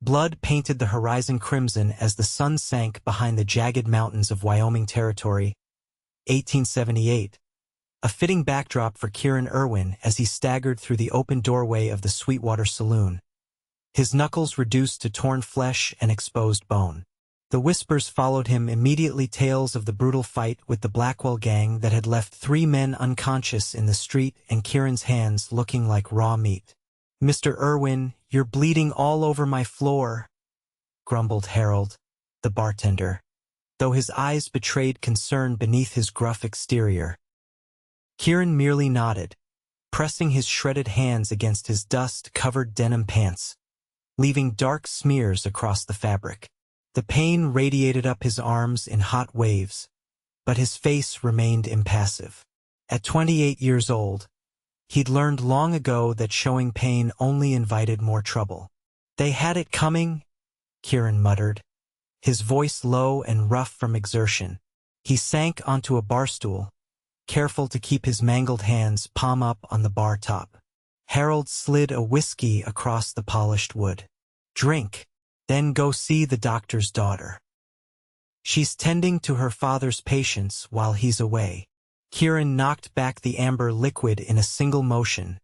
Blood painted the horizon crimson as the sun sank behind the jagged mountains of Wyoming Territory, 1878. A fitting backdrop for Kieran Irwin as he staggered through the open doorway of the Sweetwater Saloon, his knuckles reduced to torn flesh and exposed bone. The whispers followed him immediately, tales of the brutal fight with the Blackwell gang that had left 3 men unconscious in the street and Kieran's hands looking like raw meat. "Mr. Irwin, you're bleeding all over my floor," grumbled Harold, the bartender, though his eyes betrayed concern beneath his gruff exterior. Kieran merely nodded, pressing his shredded hands against his dust-covered denim pants, leaving dark smears across the fabric. The pain radiated up his arms in hot waves, but his face remained impassive. At 28 years old, he'd learned long ago that showing pain only invited more trouble. "They had it coming," Kieran muttered, his voice low and rough from exertion. He sank onto a bar stool, careful to keep his mangled hands palm up on the bar top. Harold slid a whiskey across the polished wood. "Drink, then go see the doctor's daughter. She's tending to her father's patients while he's away." Kieran knocked back the amber liquid in a single motion,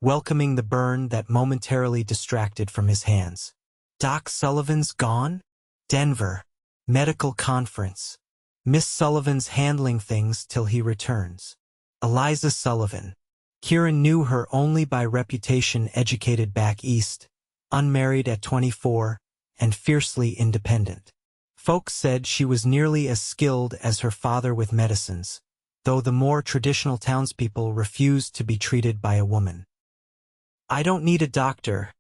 welcoming the burn that momentarily distracted from his hands. "Doc Sullivan's gone? Denver. Medical conference. Miss Sullivan's handling things till he returns." Eliza Sullivan. Kieran knew her only by reputation, educated back east, unmarried at 24, and fiercely independent. Folks said she was nearly as skilled as her father with medicines, though the more traditional townspeople refused to be treated by a woman. "I don't need a doctor,"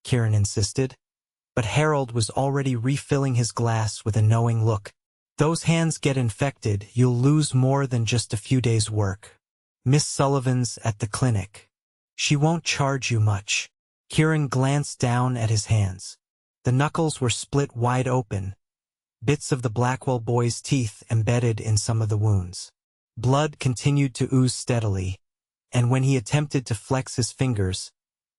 Kieran insisted, but Harold was already refilling his glass with a knowing look. "Those hands get infected, you'll lose more than just a few days' work. Miss Sullivan's at the clinic. She won't charge you much." Kieran glanced down at his hands. The knuckles were split wide open, bits of the Blackwell boy's teeth embedded in some of the wounds. Blood continued to ooze steadily, and when he attempted to flex his fingers,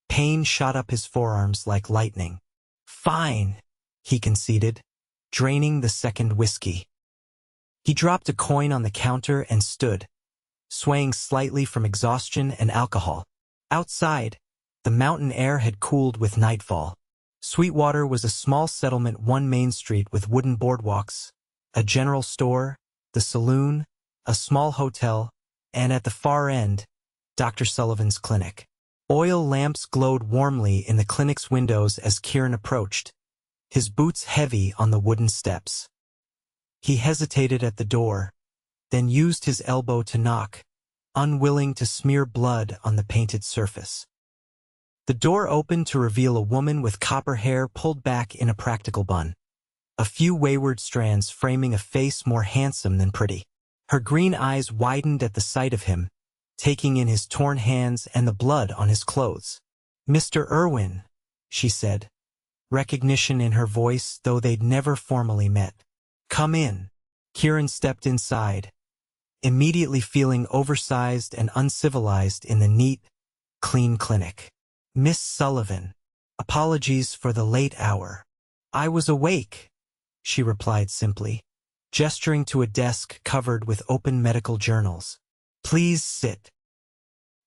pain shot up his forearms like lightning. "Fine," he conceded, draining the second whiskey. He dropped a coin on the counter and stood, swaying slightly from exhaustion and alcohol. Outside, the mountain air had cooled with nightfall. Sweetwater was a small settlement, one main street with wooden boardwalks, a general store, the saloon, a small hotel, and at the far end, Dr. Sullivan's clinic. Oil lamps glowed warmly in the clinic's windows as Kieran approached, his boots heavy on the wooden steps. He hesitated at the door, then used his elbow to knock, unwilling to smear blood on the painted surface. The door opened to reveal a woman with copper hair pulled back in a practical bun, a few wayward strands framing a face more handsome than pretty. Her green eyes widened at the sight of him, taking in his torn hands and the blood on his clothes. "Mr. Irwin," she said, recognition in her voice though they'd never formally met. "Come in." Kieran stepped inside, immediately feeling oversized and uncivilized in the neat, clean clinic. "Miss Sullivan, apologies for the late hour." "I was awake," she replied simply, gesturing to a desk covered with open medical journals. "Please sit."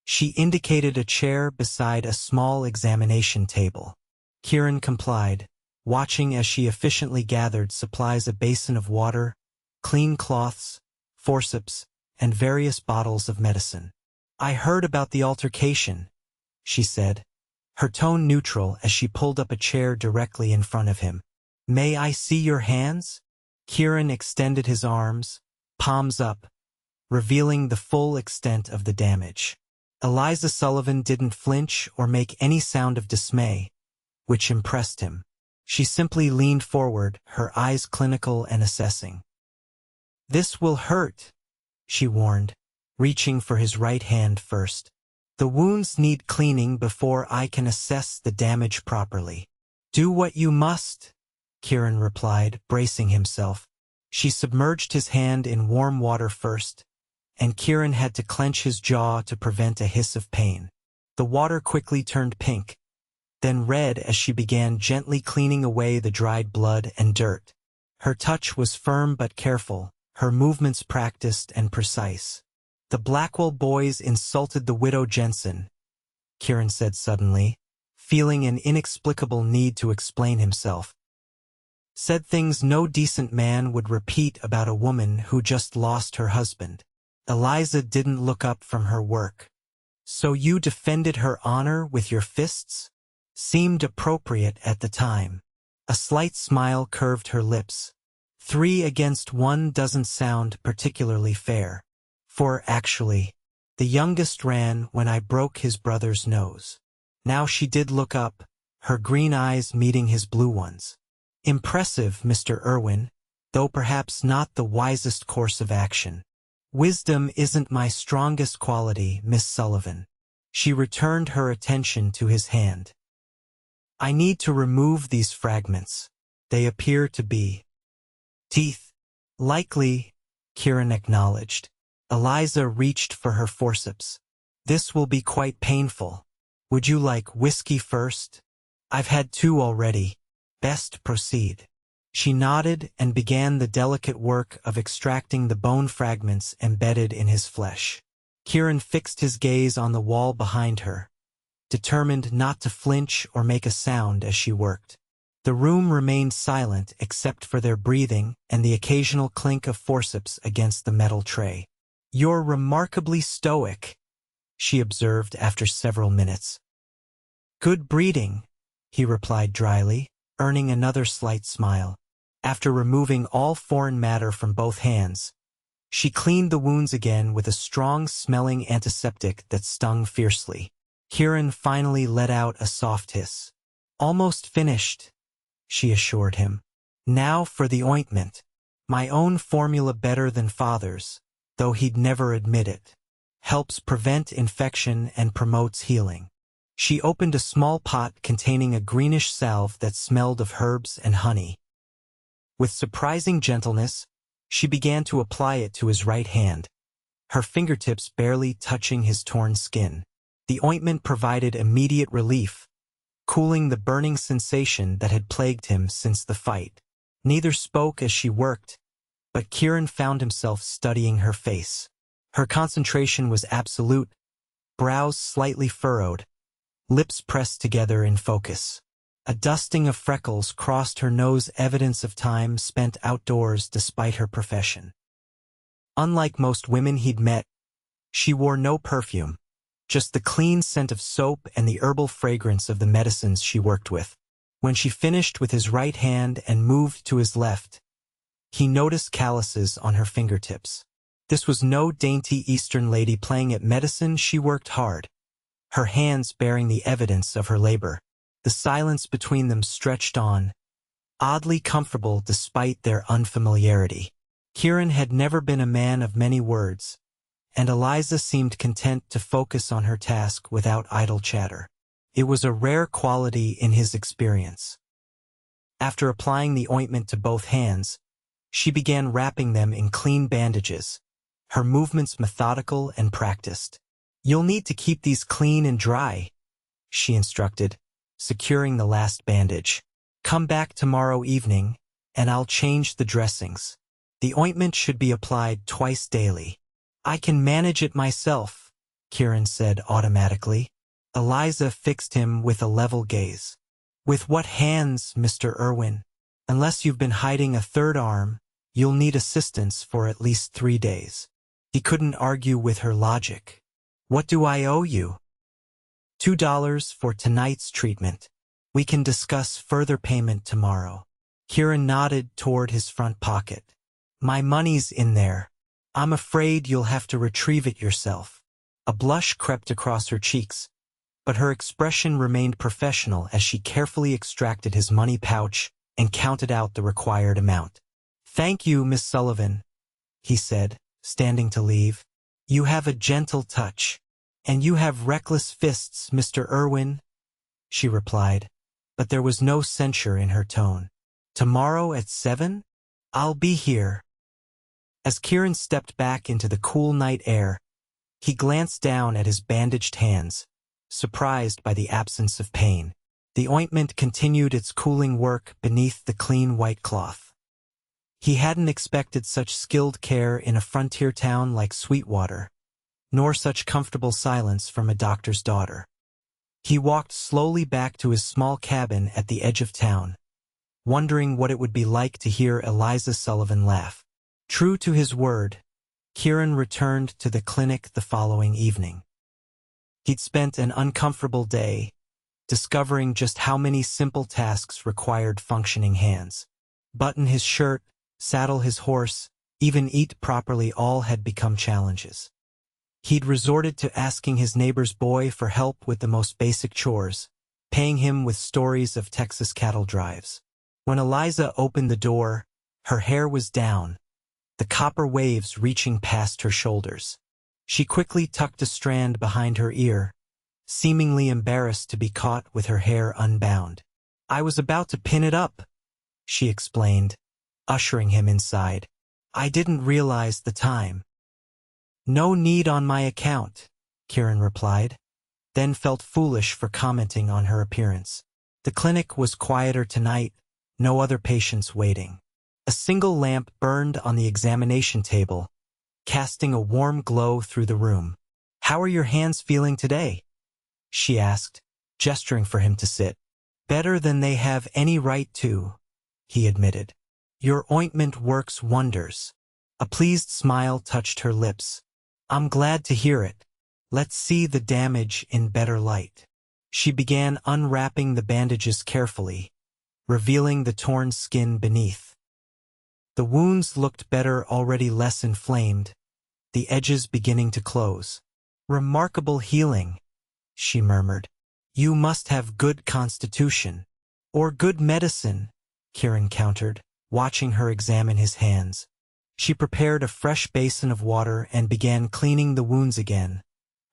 She indicated a chair beside a small examination table. Kieran complied, watching as she efficiently gathered supplies: a basin of water, clean cloths, forceps, and various bottles of medicine. "I heard about the altercation," she said, her tone neutral as she pulled up a chair directly in front of him. "May I see your hands?" Kieran extended his arms, palms up, revealing the full extent of the damage. Eliza Sullivan didn't flinch or make any sound of dismay, which impressed him. She simply leaned forward, her eyes clinical and assessing. "This will hurt," she warned, reaching for his right hand first. "The wounds need cleaning before I can assess the damage properly." "Do what you must," Kieran replied, bracing himself. She submerged his hand in warm water first, and Kieran had to clench his jaw to prevent a hiss of pain. The water quickly turned pink, then red as she began gently cleaning away the dried blood and dirt. Her touch was firm but careful, her movements practiced and precise. "The Blackwell boys insulted the widow Jensen," Kieran said suddenly, feeling an inexplicable need to explain himself. "Said things no decent man would repeat about a woman who just lost her husband." Eliza didn't look up from her work. "So you defended her honor with your fists?" Seemed appropriate at the time. A slight smile curved her lips. 3 against 1 doesn't sound particularly fair. For actually, the youngest ran when I broke his brother's nose. Now she did look up, her green eyes meeting his blue ones. "Impressive, Mr. Irwin, though perhaps not the wisest course of action." "Wisdom isn't my strongest quality, Miss Sullivan." She returned her attention to his hand. "I need to remove these fragments. They appear to be teeth." "Likely," Kieran acknowledged. Eliza reached for her forceps. "This will be quite painful. Would you like whiskey first?" "I've had 2 already. Best proceed." She nodded and began the delicate work of extracting the bone fragments embedded in his flesh. Kieran fixed his gaze on the wall behind her, determined not to flinch or make a sound as she worked. The room remained silent except for their breathing and the occasional clink of forceps against the metal tray. "You're remarkably stoic," she observed after several minutes. "Good breeding," he replied dryly, earning another slight smile. After removing all foreign matter from both hands, she cleaned the wounds again with a strong-smelling antiseptic that stung fiercely. Kieran finally let out a soft hiss. "Almost finished," she assured him. "Now for the ointment. My own formula better than father's, though he'd never admit it. Helps prevent infection and promotes healing." She opened a small pot containing a greenish salve that smelled of herbs and honey. With surprising gentleness, she began to apply it to his right hand, her fingertips barely touching his torn skin. The ointment provided immediate relief, cooling the burning sensation that had plagued him since the fight. Neither spoke as she worked, but Kieran found himself studying her face. Her concentration was absolute, brows slightly furrowed, lips pressed together in focus. A dusting of freckles crossed her nose, evidence of time spent outdoors despite her profession. Unlike most women he'd met, she wore no perfume, just the clean scent of soap and the herbal fragrance of the medicines she worked with. When she finished with his right hand and moved to his left, he noticed calluses on her fingertips. This was no dainty Eastern lady playing at medicine. She worked hard, her hands bearing the evidence of her labor. The silence between them stretched on, oddly comfortable despite their unfamiliarity. Kieran had never been a man of many words, and Eliza seemed content to focus on her task without idle chatter. It was a rare quality in his experience. After applying the ointment to both hands, she began wrapping them in clean bandages, her movements methodical and practiced. "You'll need to keep these clean and dry," she instructed, securing the last bandage. "Come back tomorrow evening, and I'll change the dressings. The ointment should be applied twice daily." "I can manage it myself," Kieran said automatically. Eliza fixed him with a level gaze. "With what hands, Mr. Irwin? Unless you've been hiding a third arm, you'll need assistance for at least 3 days." He couldn't argue with her logic. "What do I owe you?" $2 for tonight's treatment. We can discuss further payment tomorrow." Kieran nodded toward his front pocket. "My money's in there. I'm afraid you'll have to retrieve it yourself." A blush crept across her cheeks, but her expression remained professional as she carefully extracted his money pouch and counted out the required amount. "Thank you, Miss Sullivan," he said, standing to leave. "You have a gentle touch. And you have reckless fists, Mr. Irwin," she replied, but there was no censure in her tone. "Tomorrow at 7? I'll be here." As Kieran stepped back into the cool night air, he glanced down at his bandaged hands, surprised by the absence of pain. The ointment continued its cooling work beneath the clean white cloth. He hadn't expected such skilled care in a frontier town like Sweetwater, nor such comfortable silence from a doctor's daughter. He walked slowly back to his small cabin at the edge of town, wondering what it would be like to hear Eliza Sullivan laugh. True to his word, Kieran returned to the clinic the following evening. He'd spent an uncomfortable day, discovering just how many simple tasks required functioning hands. Button his shirt, saddle his horse, even eat properly, all had become challenges. He'd resorted to asking his neighbor's boy for help with the most basic chores, paying him with stories of Texas cattle drives. When Eliza opened the door, her hair was down, the copper waves reaching past her shoulders. She quickly tucked a strand behind her ear, seemingly embarrassed to be caught with her hair unbound. "I was about to pin it up," she explained, ushering him inside. "I didn't realize the time." "No need on my account," Kieran replied, then felt foolish for commenting on her appearance. The clinic was quieter tonight, no other patients waiting. A single lamp burned on the examination table, casting a warm glow through the room. "How are your hands feeling today?" she asked, gesturing for him to sit. "Better than they have any right to," he admitted. "Your ointment works wonders." A pleased smile touched her lips. "I'm glad to hear it. Let's see the damage in better light." She began unwrapping the bandages carefully, revealing the torn skin beneath. The wounds looked better, already less inflamed, the edges beginning to close. "Remarkable healing," she murmured. "You must have good constitution." "Or good medicine," Kieran countered, watching her examine his hands. She prepared a fresh basin of water and began cleaning the wounds again,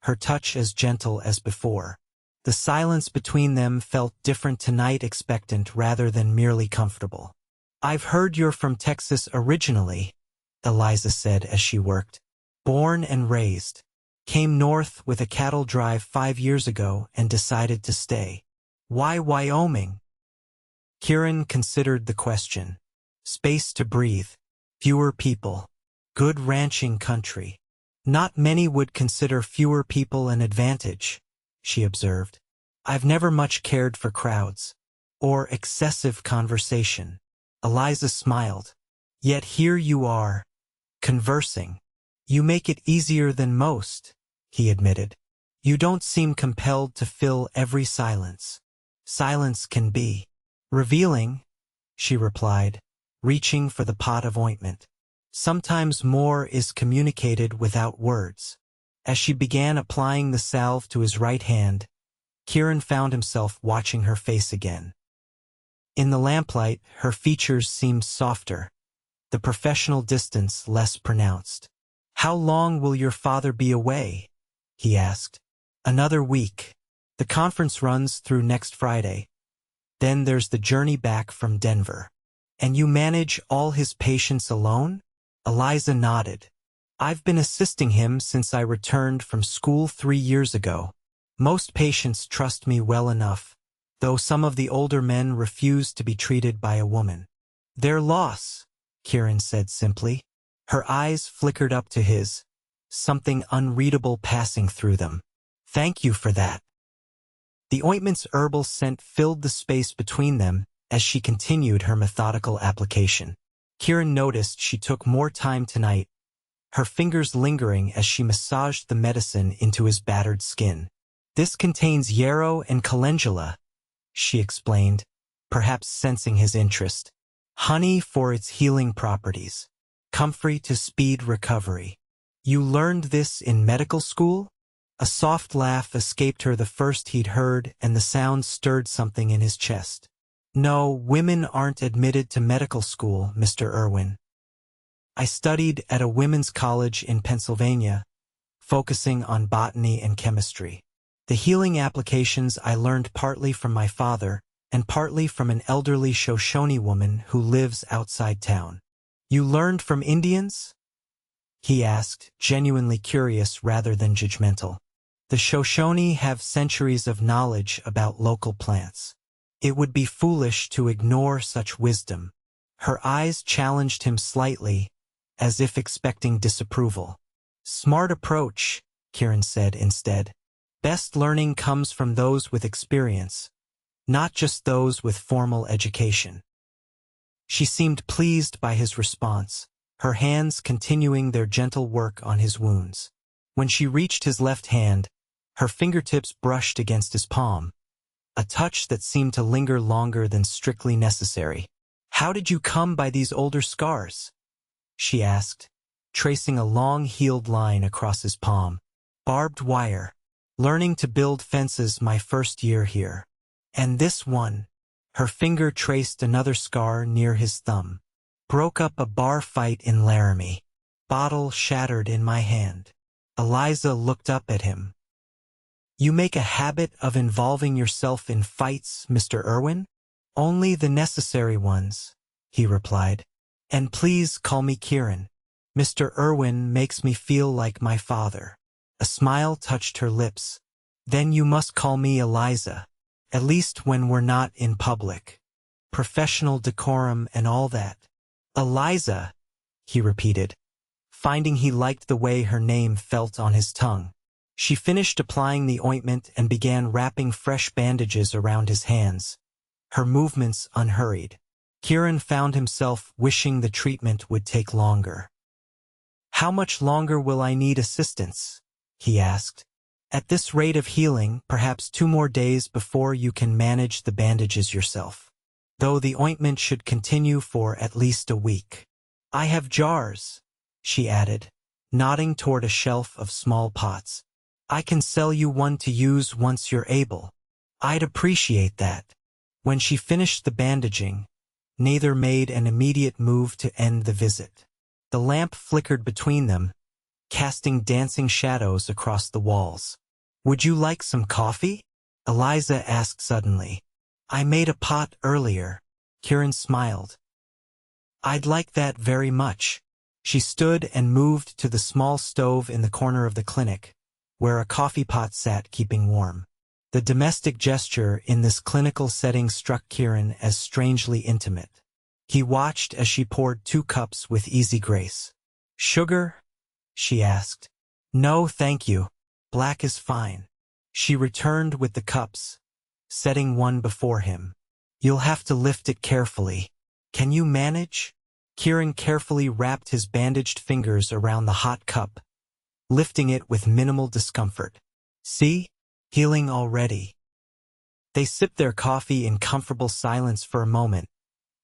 her touch as gentle as before. The silence between them felt different tonight, expectant rather than merely comfortable. "I've heard you're from Texas originally," Eliza said as she worked. "Born and raised. Came north with a cattle drive 5 years ago and decided to stay. Why Wyoming?" Kieran considered the question. Space to breathe. Fewer people. Good ranching country. "Not many would consider fewer people an advantage," she observed. "I've never much cared for crowds. Or excessive conversation." Eliza smiled. "Yet here you are, conversing. You make it easier than most," he admitted. "You don't seem compelled to fill every silence. Silence can be revealing," she replied, reaching for the pot of ointment. "Sometimes more is communicated without words." As she began applying the salve to his right hand, Kieran found himself watching her face again. In the lamplight, her features seemed softer, the professional distance less pronounced. "How long will your father be away?" he asked. "Another week. The conference runs through next Friday. Then there's the journey back from Denver." "And you manage all his patients alone?" Eliza nodded. "I've been assisting him since I returned from school 3 years ago. Most patients trust me well enough, though some of the older men refuse to be treated by a woman." "Their loss," Kieran said simply. Her eyes flickered up to his, something unreadable passing through them. "Thank you for that." The ointment's herbal scent filled the space between them as she continued her methodical application. Kieran noticed she took more time tonight, her fingers lingering as she massaged the medicine into his battered skin. "This contains yarrow and calendula," she explained, perhaps sensing his interest. "Honey for its healing properties. Comfrey to speed recovery." "You learned this in medical school?" A soft laugh escaped her, the first he'd heard, and the sound stirred something in his chest. "No, women aren't admitted to medical school, Mr. Irwin. I studied at a women's college in Pennsylvania, focusing on botany and chemistry. The healing applications I learned partly from my father and partly from an elderly Shoshone woman who lives outside town." "You learned from Indians?" he asked, genuinely curious rather than judgmental. "The Shoshone have centuries of knowledge about local plants. It would be foolish to ignore such wisdom. Her eyes challenged him slightly, as if expecting disapproval. Smart approach, Kieran said instead. Best learning comes from those with experience, not just those with formal education. She seemed pleased by his response, her hands continuing their gentle work on his wounds. When she reached his left hand, her fingertips brushed against his palm, a touch that seemed to linger longer than strictly necessary. "How did you come by these older scars?" she asked, tracing a long healed line across his palm. "Barbed wire. Learning to build fences my first year here. And this one," her finger traced another scar near his thumb. "Broke up a bar fight in Laramie. Bottle shattered in my hand." Eliza looked up at him. "You make a habit of involving yourself in fights, Mr. Irwin?" "Only the necessary ones," he replied. "And please call me Kieran. Mr. Irwin makes me feel like my father." A smile touched her lips. "Then you must call me Eliza, at least when we're not in public. Professional decorum and all that." "Eliza," he repeated, finding he liked the way her name felt on his tongue. She finished applying the ointment and began wrapping fresh bandages around his hands, her movements unhurried. Kieran found himself wishing the treatment would take longer. "How much longer will I need assistance?" he asked. "At this rate of healing, perhaps 2 more days before you can manage the bandages yourself. Though the ointment should continue for at least a week. I have jars," she added, nodding toward a shelf of small pots. "I can sell you one to use once you're able." "I'd appreciate that." When she finished the bandaging, neither made an immediate move to end the visit. The lamp flickered between them, casting dancing shadows across the walls. "Would you like some coffee?" Eliza asked suddenly. "I made a pot earlier." Kieran smiled. "I'd like that very much." She stood and moved to the small stove in the corner of the clinic, where a coffee pot sat keeping warm. The domestic gesture in this clinical setting struck Kieran as strangely intimate. He watched as she poured 2 cups with easy grace. "Sugar?" she asked. "No, thank you. Black is fine." She returned with the cups, setting one before him. "You'll have to lift it carefully. Can you manage?" Kieran carefully wrapped his bandaged fingers around the hot cup, lifting it with minimal discomfort. "See? Healing already." They sipped their coffee in comfortable silence for a moment,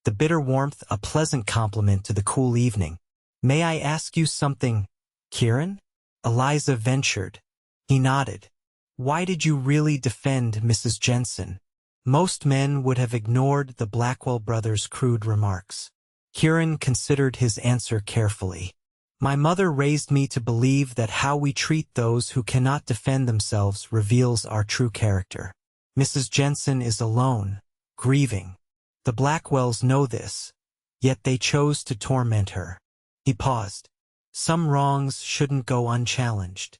the bitter warmth a pleasant complement to the cool evening. "May I ask you something, Kieran?" Eliza ventured. He nodded. "Why did you really defend Mrs. Jensen?" Most men would have ignored the Blackwell brothers' crude remarks. Kieran considered his answer carefully. "My mother raised me to believe that how we treat those who cannot defend themselves reveals our true character. Mrs. Jensen is alone, grieving. The Blackwells know this, yet they chose to torment her." He paused. "Some wrongs shouldn't go unchallenged."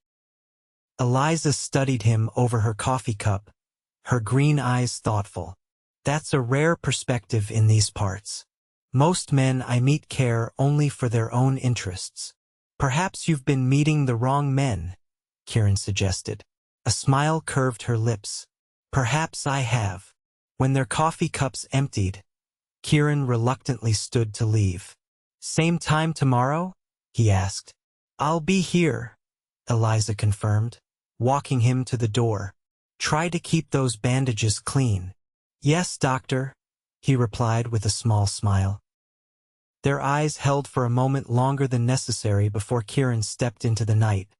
Eliza studied him over her coffee cup, her green eyes thoughtful. "That's a rare perspective in these parts. Most men I meet care only for their own interests." "Perhaps you've been meeting the wrong men," Kieran suggested. A smile curved her lips. "Perhaps I have." When their coffee cups emptied, Kieran reluctantly stood to leave. "Same time tomorrow?" he asked. "I'll be here," Eliza confirmed, walking him to the door. "Try to keep those bandages clean." "Yes, doctor," he replied with a small smile. Their eyes held for a moment longer than necessary before Kieran stepped into the night,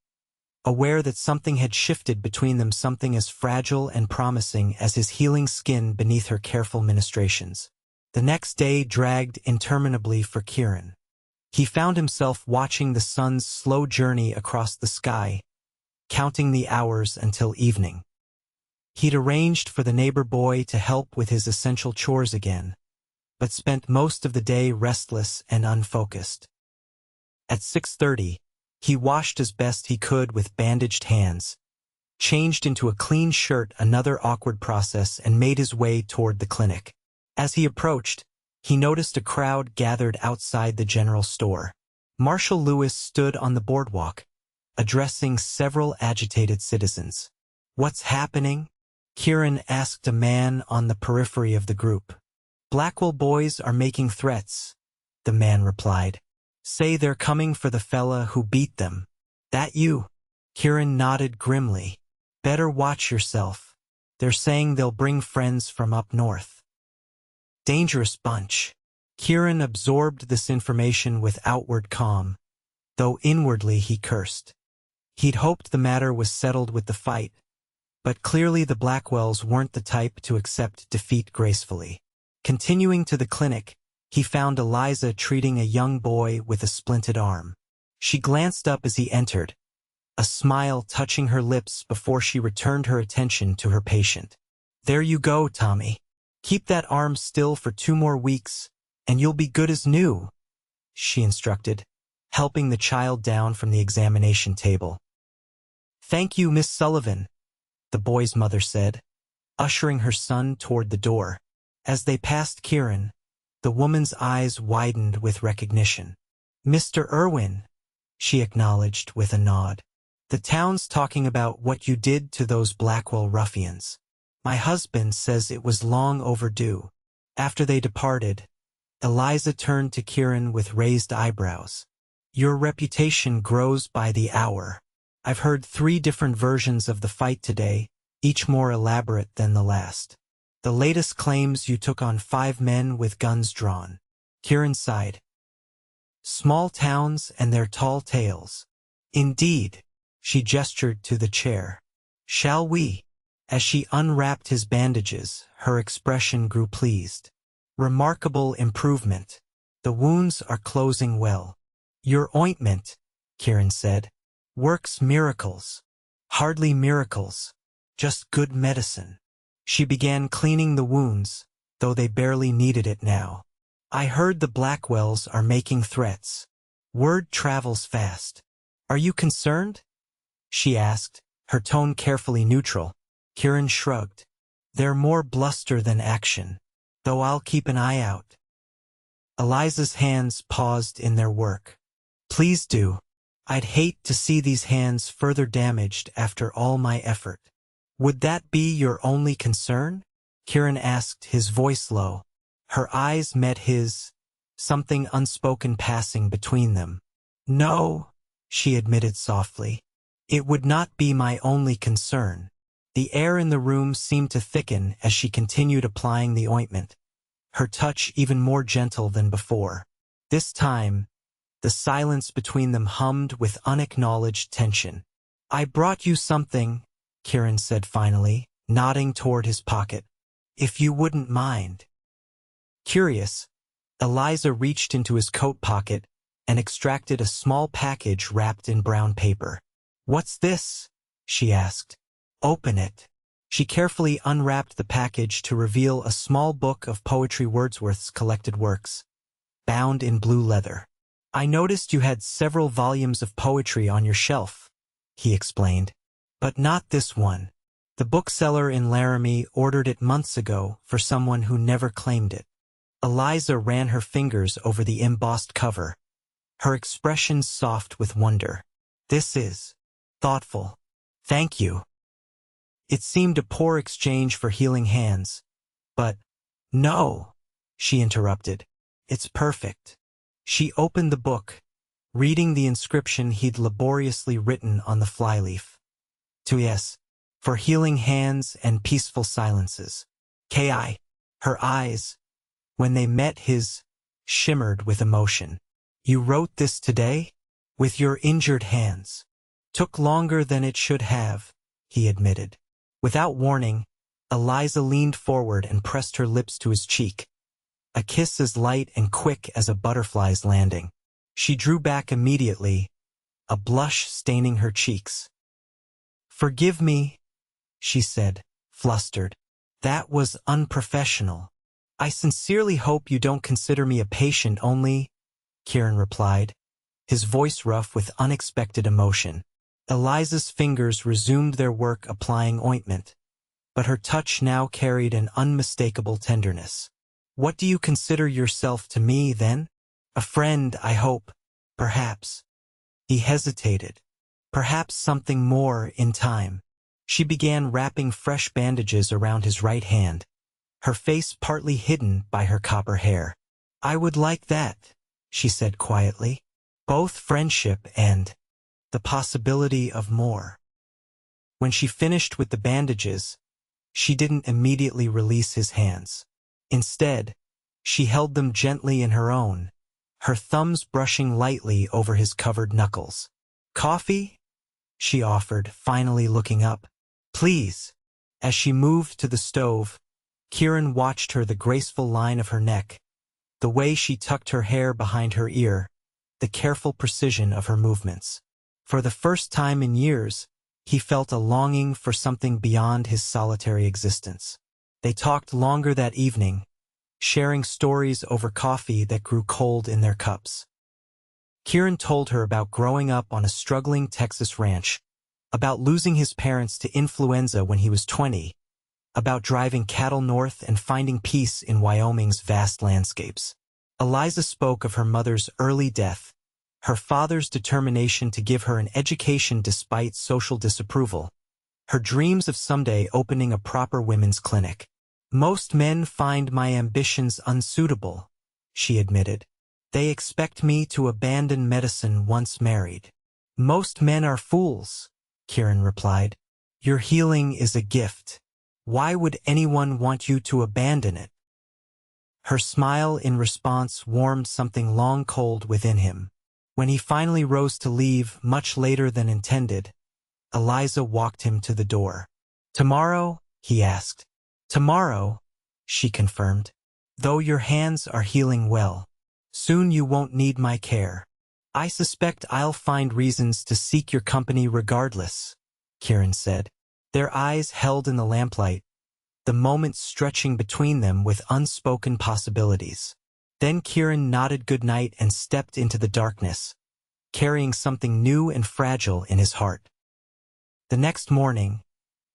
aware that something had shifted between them, something as fragile and promising as his healing skin beneath her careful ministrations. The next day dragged interminably for Kieran. He found himself watching the sun's slow journey across the sky, counting the hours until evening. He'd arranged for the neighbor boy to help with his essential chores again, but spent most of the day restless and unfocused. At 6:30, he washed as best he could with bandaged hands, changed into a clean shirt, another awkward process, and made his way toward the clinic. As he approached, he noticed a crowd gathered outside the general store. Marshal Lewis stood on the boardwalk, addressing several agitated citizens. "What's happening?" Kieran asked a man on the periphery of the group. "Blackwell boys are making threats," the man replied. "Say they're coming for the fella who beat them." "That you?" Kieran nodded grimly. "Better watch yourself. They're saying they'll bring friends from up north." Dangerous bunch. Kieran absorbed this information with outward calm, though inwardly he cursed. He'd hoped the matter was settled with the fight, but clearly the Blackwells weren't the type to accept defeat gracefully. Continuing to the clinic, he found Eliza treating a young boy with a splinted arm. She glanced up as he entered, a smile touching her lips before she returned her attention to her patient. "There you go, Tommy. Keep that arm still for 2 more weeks, and you'll be good as new," she instructed, helping the child down from the examination table. "Thank you, Miss Sullivan," the boy's mother said, ushering her son toward the door. As they passed Kieran, the woman's eyes widened with recognition. "Mr. Irwin," she acknowledged with a nod. "The town's talking about what you did to those Blackwell ruffians. My husband says it was long overdue." After they departed, Eliza turned to Kieran with raised eyebrows. "Your reputation grows by the hour. I've heard 3 different versions of the fight today, each more elaborate than the last. The latest claims you took on 5 men with guns drawn." Kieran sighed. "Small towns and their tall tales. Indeed." She gestured to the chair. "Shall we?" As she unwrapped his bandages, her expression grew pleased. "Remarkable improvement. The wounds are closing well." "Your ointment," Kieran said, "works miracles." "Hardly miracles. Just good medicine." She began cleaning the wounds, though they barely needed it now. "I heard the Blackwells are making threats. Word travels fast. Are you concerned?" she asked, her tone carefully neutral. Kieran shrugged. "They're more bluster than action, though I'll keep an eye out." Eliza's hands paused in their work. "Please do. I'd hate to see these hands further damaged after all my effort." "Would that be your only concern?" Kieran asked, his voice low. Her eyes met his, something unspoken passing between them. "No," she admitted softly. "It would not be my only concern." The air in the room seemed to thicken as she continued applying the ointment, her touch even more gentle than before. This time, the silence between them hummed with unacknowledged tension. "I brought you something," Kieran said finally, nodding toward his pocket. "If you wouldn't mind." Curious, Eliza reached into his coat pocket and extracted a small package wrapped in brown paper. "What's this?" she asked. "Open it." She carefully unwrapped the package to reveal a small book of poetry, Wordsworth's collected works, bound in blue leather. "I noticed you had several volumes of poetry on your shelf," he explained. "But not this one. The bookseller in Laramie ordered it months ago for someone who never claimed it." Eliza ran her fingers over the embossed cover, her expression soft with wonder. "This is thoughtful. Thank you." It seemed a poor exchange for healing hands, but "No," she interrupted. "It's perfect." She opened the book, reading the inscription he'd laboriously written on the flyleaf. "To yes, for healing hands and peaceful silences." Ki. Her eyes, when they met his, shimmered with emotion. "You wrote this today? With your injured hands." "Took longer than it should have," he admitted. Without warning, Eliza leaned forward and pressed her lips to his cheek, a kiss as light and quick as a butterfly's landing. She drew back immediately, a blush staining her cheeks. "Forgive me," she said, flustered. "That was unprofessional. I sincerely hope you don't consider me a patient only," Kieran replied, his voice rough with unexpected emotion. Eliza's fingers resumed their work applying ointment, but her touch now carried an unmistakable tenderness. "What do you consider yourself to me, then? A friend, I hope, perhaps." He hesitated. "Perhaps something more in time." She began wrapping fresh bandages around his right hand, her face partly hidden by her copper hair. "I would like that," she said quietly. "Both friendship and the possibility of more." When she finished with the bandages, she didn't immediately release his hands. Instead, she held them gently in her own, her thumbs brushing lightly over his covered knuckles. "Coffee?" she offered, finally looking up. "Please." As she moved to the stove, Kieran watched the graceful line of her neck, the way she tucked her hair behind her ear, the careful precision of her movements. For the first time in years, he felt a longing for something beyond his solitary existence. They talked longer that evening, sharing stories over coffee that grew cold in their cups. Kieran told her about growing up on a struggling Texas ranch, about losing his parents to influenza when he was 20, about driving cattle north and finding peace in Wyoming's vast landscapes. Eliza spoke of her mother's early death, her father's determination to give her an education despite social disapproval, her dreams of someday opening a proper women's clinic. "Most men find my ambitions unsuitable," she admitted. "They expect me to abandon medicine once married." "Most men are fools," Kieran replied. "Your healing is a gift. Why would anyone want you to abandon it?" Her smile in response warmed something long cold within him. When he finally rose to leave, much later than intended, Eliza walked him to the door. "Tomorrow?" he asked. "Tomorrow," she confirmed. "Though your hands are healing well. Soon you won't need my care. I suspect I'll find reasons to seek your company regardless," Kieran said. Their eyes held in the lamplight, the moments stretching between them with unspoken possibilities. Then Kieran nodded goodnight and stepped into the darkness, carrying something new and fragile in his heart. The next morning,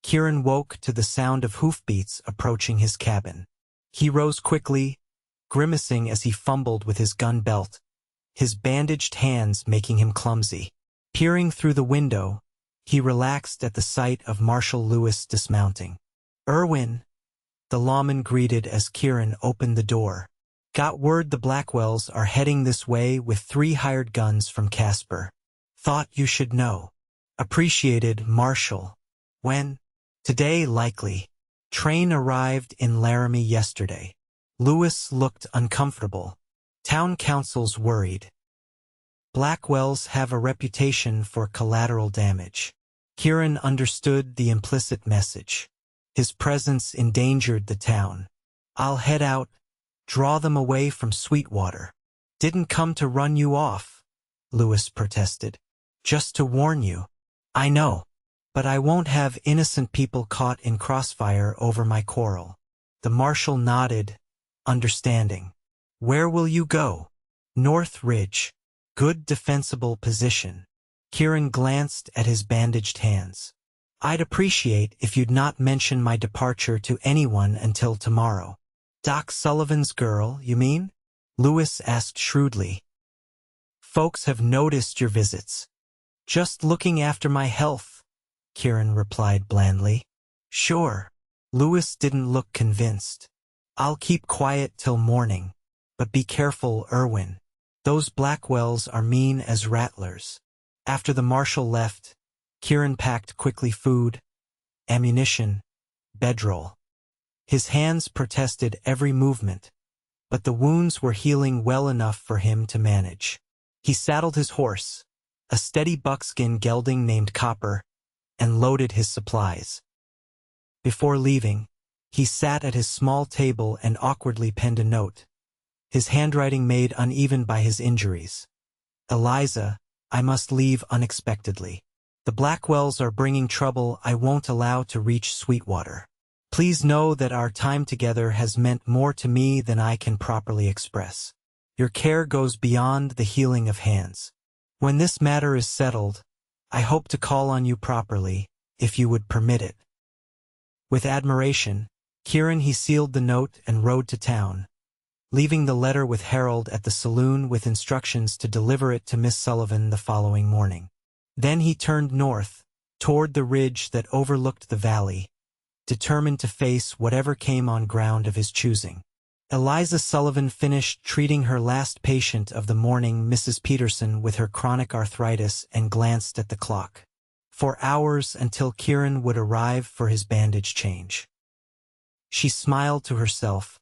Kieran woke to the sound of hoofbeats approaching his cabin. He rose quickly, grimacing as he fumbled with his gun belt, his bandaged hands making him clumsy. Peering through the window, he relaxed at the sight of Marshal Lewis dismounting. "Irwin," the lawman greeted as Kieran opened the door. "Got word the Blackwells are heading this way with 3 hired guns from Casper. Thought you should know." "Appreciated, Marshal. When?" "Today, likely. Train arrived in Laramie yesterday." Lewis looked uncomfortable. "Town council's worried. Blackwells have a reputation for collateral damage." Kieran understood the implicit message. His presence endangered the town. "I'll head out, draw them away from Sweetwater." "Didn't come to run you off," Lewis protested. "Just to warn you." "I know. But I won't have innocent people caught in crossfire over my quarrel." The marshal nodded, understanding. "Where will you go?" "North Ridge. Good defensible position." Kieran glanced at his bandaged hands. "I'd appreciate if you'd not mention my departure to anyone until tomorrow." "Doc Sullivan's girl, you mean?" Lewis asked shrewdly. "Folks have noticed your visits." "Just looking after my health," Kieran replied blandly. "Sure." Lewis didn't look convinced. "I'll keep quiet till morning. But be careful, Irwin. Those Blackwells are mean as rattlers." After the marshal left, Kieran packed quickly food, ammunition, bedroll. His hands protested every movement, but the wounds were healing well enough for him to manage. He saddled his horse, a steady buckskin gelding named Copper, and loaded his supplies. Before leaving, he sat at his small table and awkwardly penned a note, his handwriting made uneven by his injuries. "Eliza, I must leave unexpectedly. The Blackwells are bringing trouble I won't allow to reach Sweetwater. Please know that our time together has meant more to me than I can properly express. Your care goes beyond the healing of hands. When this matter is settled, I hope to call on you properly, if you would permit it. With admiration, Kieran he sealed the note and rode to town, leaving the letter with Harold at the saloon with instructions to deliver it to Miss Sullivan the following morning. Then he turned north, toward the ridge that overlooked the valley, determined to face whatever came on ground of his choosing. Eliza Sullivan finished treating her last patient of the morning, Mrs. Peterson, with her chronic arthritis, and glanced at the clock. 4 hours until Kieran would arrive for his bandage change. She smiled to herself,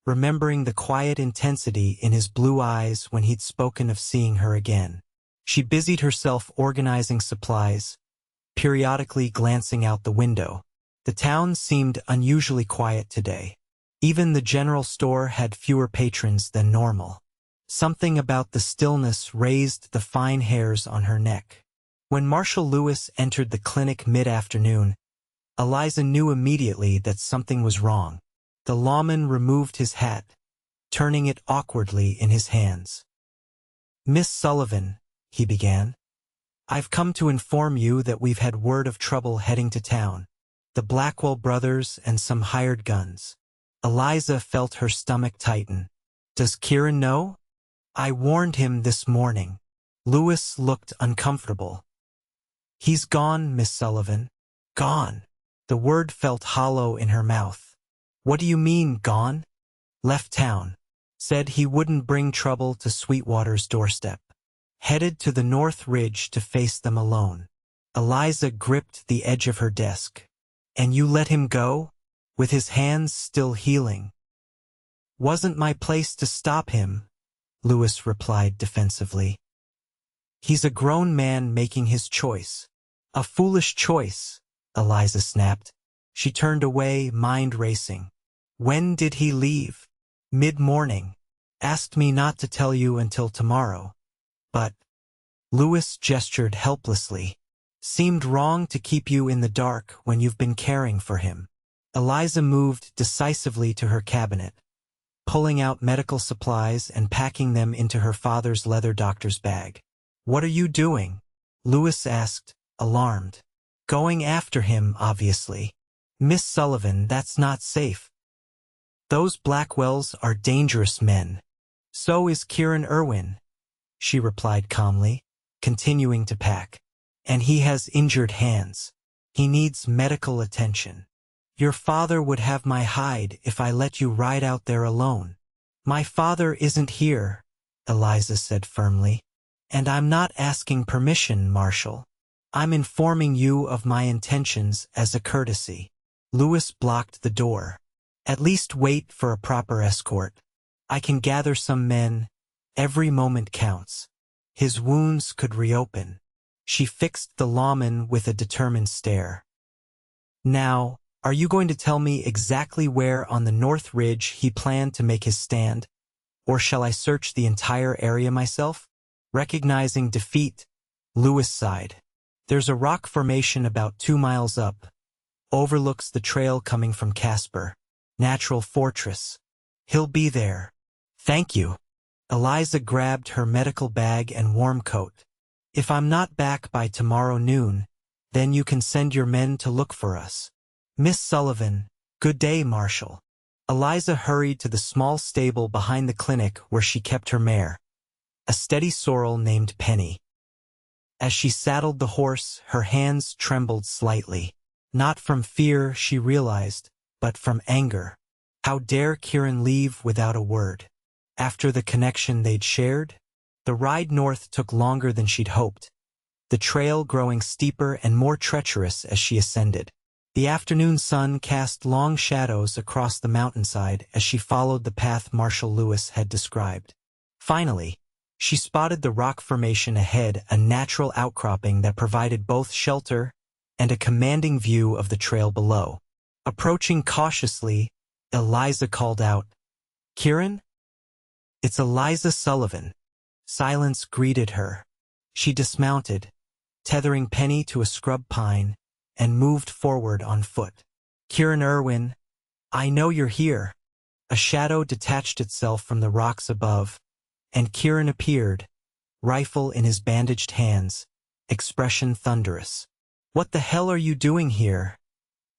remembering the quiet intensity in his blue eyes when he'd spoken of seeing her again. She busied herself organizing supplies, periodically glancing out the window. The town seemed unusually quiet today. Even the general store had fewer patrons than normal. Something about the stillness raised the fine hairs on her neck. When Marshal Lewis entered the clinic mid-afternoon, Eliza knew immediately that something was wrong. The lawman removed his hat, turning it awkwardly in his hands. "Miss Sullivan," he began, "I've come to inform you that we've had word of trouble heading to town. The Blackwell brothers and some hired guns." Eliza felt her stomach tighten. "Does Kieran know?" "I warned him this morning." Lewis looked uncomfortable. "He's gone, Miss Sullivan." "Gone?" The word felt hollow in her mouth. "What do you mean, gone?" "Left town. Said he wouldn't bring trouble to Sweetwater's doorstep. Headed to the North Ridge to face them alone." Eliza gripped the edge of her desk. "And you let him go? With his hands still healing?" "Wasn't my place to stop him," Lewis replied defensively. "He's a grown man making his choice." "A foolish choice," Eliza snapped. She turned away, mind racing. "When did he leave?" "Mid-morning. Asked me not to tell you until tomorrow." "But," Lewis gestured helplessly, "seemed wrong to keep you in the dark when you've been caring for him." Eliza moved decisively to her cabinet, pulling out medical supplies and packing them into her father's leather doctor's bag. "What are you doing?" Lewis asked, alarmed. "Going after him, obviously." "Miss Sullivan, that's not safe. Those Blackwells are dangerous men." "So is Kieran Irwin," she replied calmly, continuing to pack. "And he has injured hands. He needs medical attention. Your father would have my hide if I let you ride out there alone." "My father isn't here," Eliza said firmly. "And I'm not asking permission, Marshal. I'm informing you of my intentions as a courtesy." Lewis blocked the door. "At least wait for a proper escort. I can gather some men. Every moment counts. His wounds could reopen." She fixed the lawman with a determined stare. "Now, are you going to tell me exactly where on the North Ridge he planned to make his stand? Or shall I search the entire area myself?" Recognizing defeat, Lewis sighed. "There's a rock formation about 2 miles up. Overlooks the trail coming from Casper. Natural fortress. He'll be there." "Thank you." Eliza grabbed her medical bag and warm coat. "If I'm not back by tomorrow noon, then you can send your men to look for us." "Miss Sullivan, good day, Marshal." Eliza hurried to the small stable behind the clinic where she kept her mare, a steady sorrel named Penny. As she saddled the horse, her hands trembled slightly. Not from fear, she realized, but from anger. How dare Kieran leave without a word? After the connection they'd shared? The ride north took longer than she'd hoped, the trail growing steeper and more treacherous as she ascended. The afternoon sun cast long shadows across the mountainside as she followed the path Marshal Lewis had described. Finally, she spotted the rock formation ahead, a natural outcropping that provided both shelter and a commanding view of the trail below. Approaching cautiously, Eliza called out, "Kieran?" "It's Eliza Sullivan." Silence greeted her. She dismounted, tethering Penny to a scrub pine, and moved forward on foot. "Kieran Irwin, I know you're here." A shadow detached itself from the rocks above, and Kieran appeared, rifle in his bandaged hands, expression thunderous. "What the hell are you doing here?"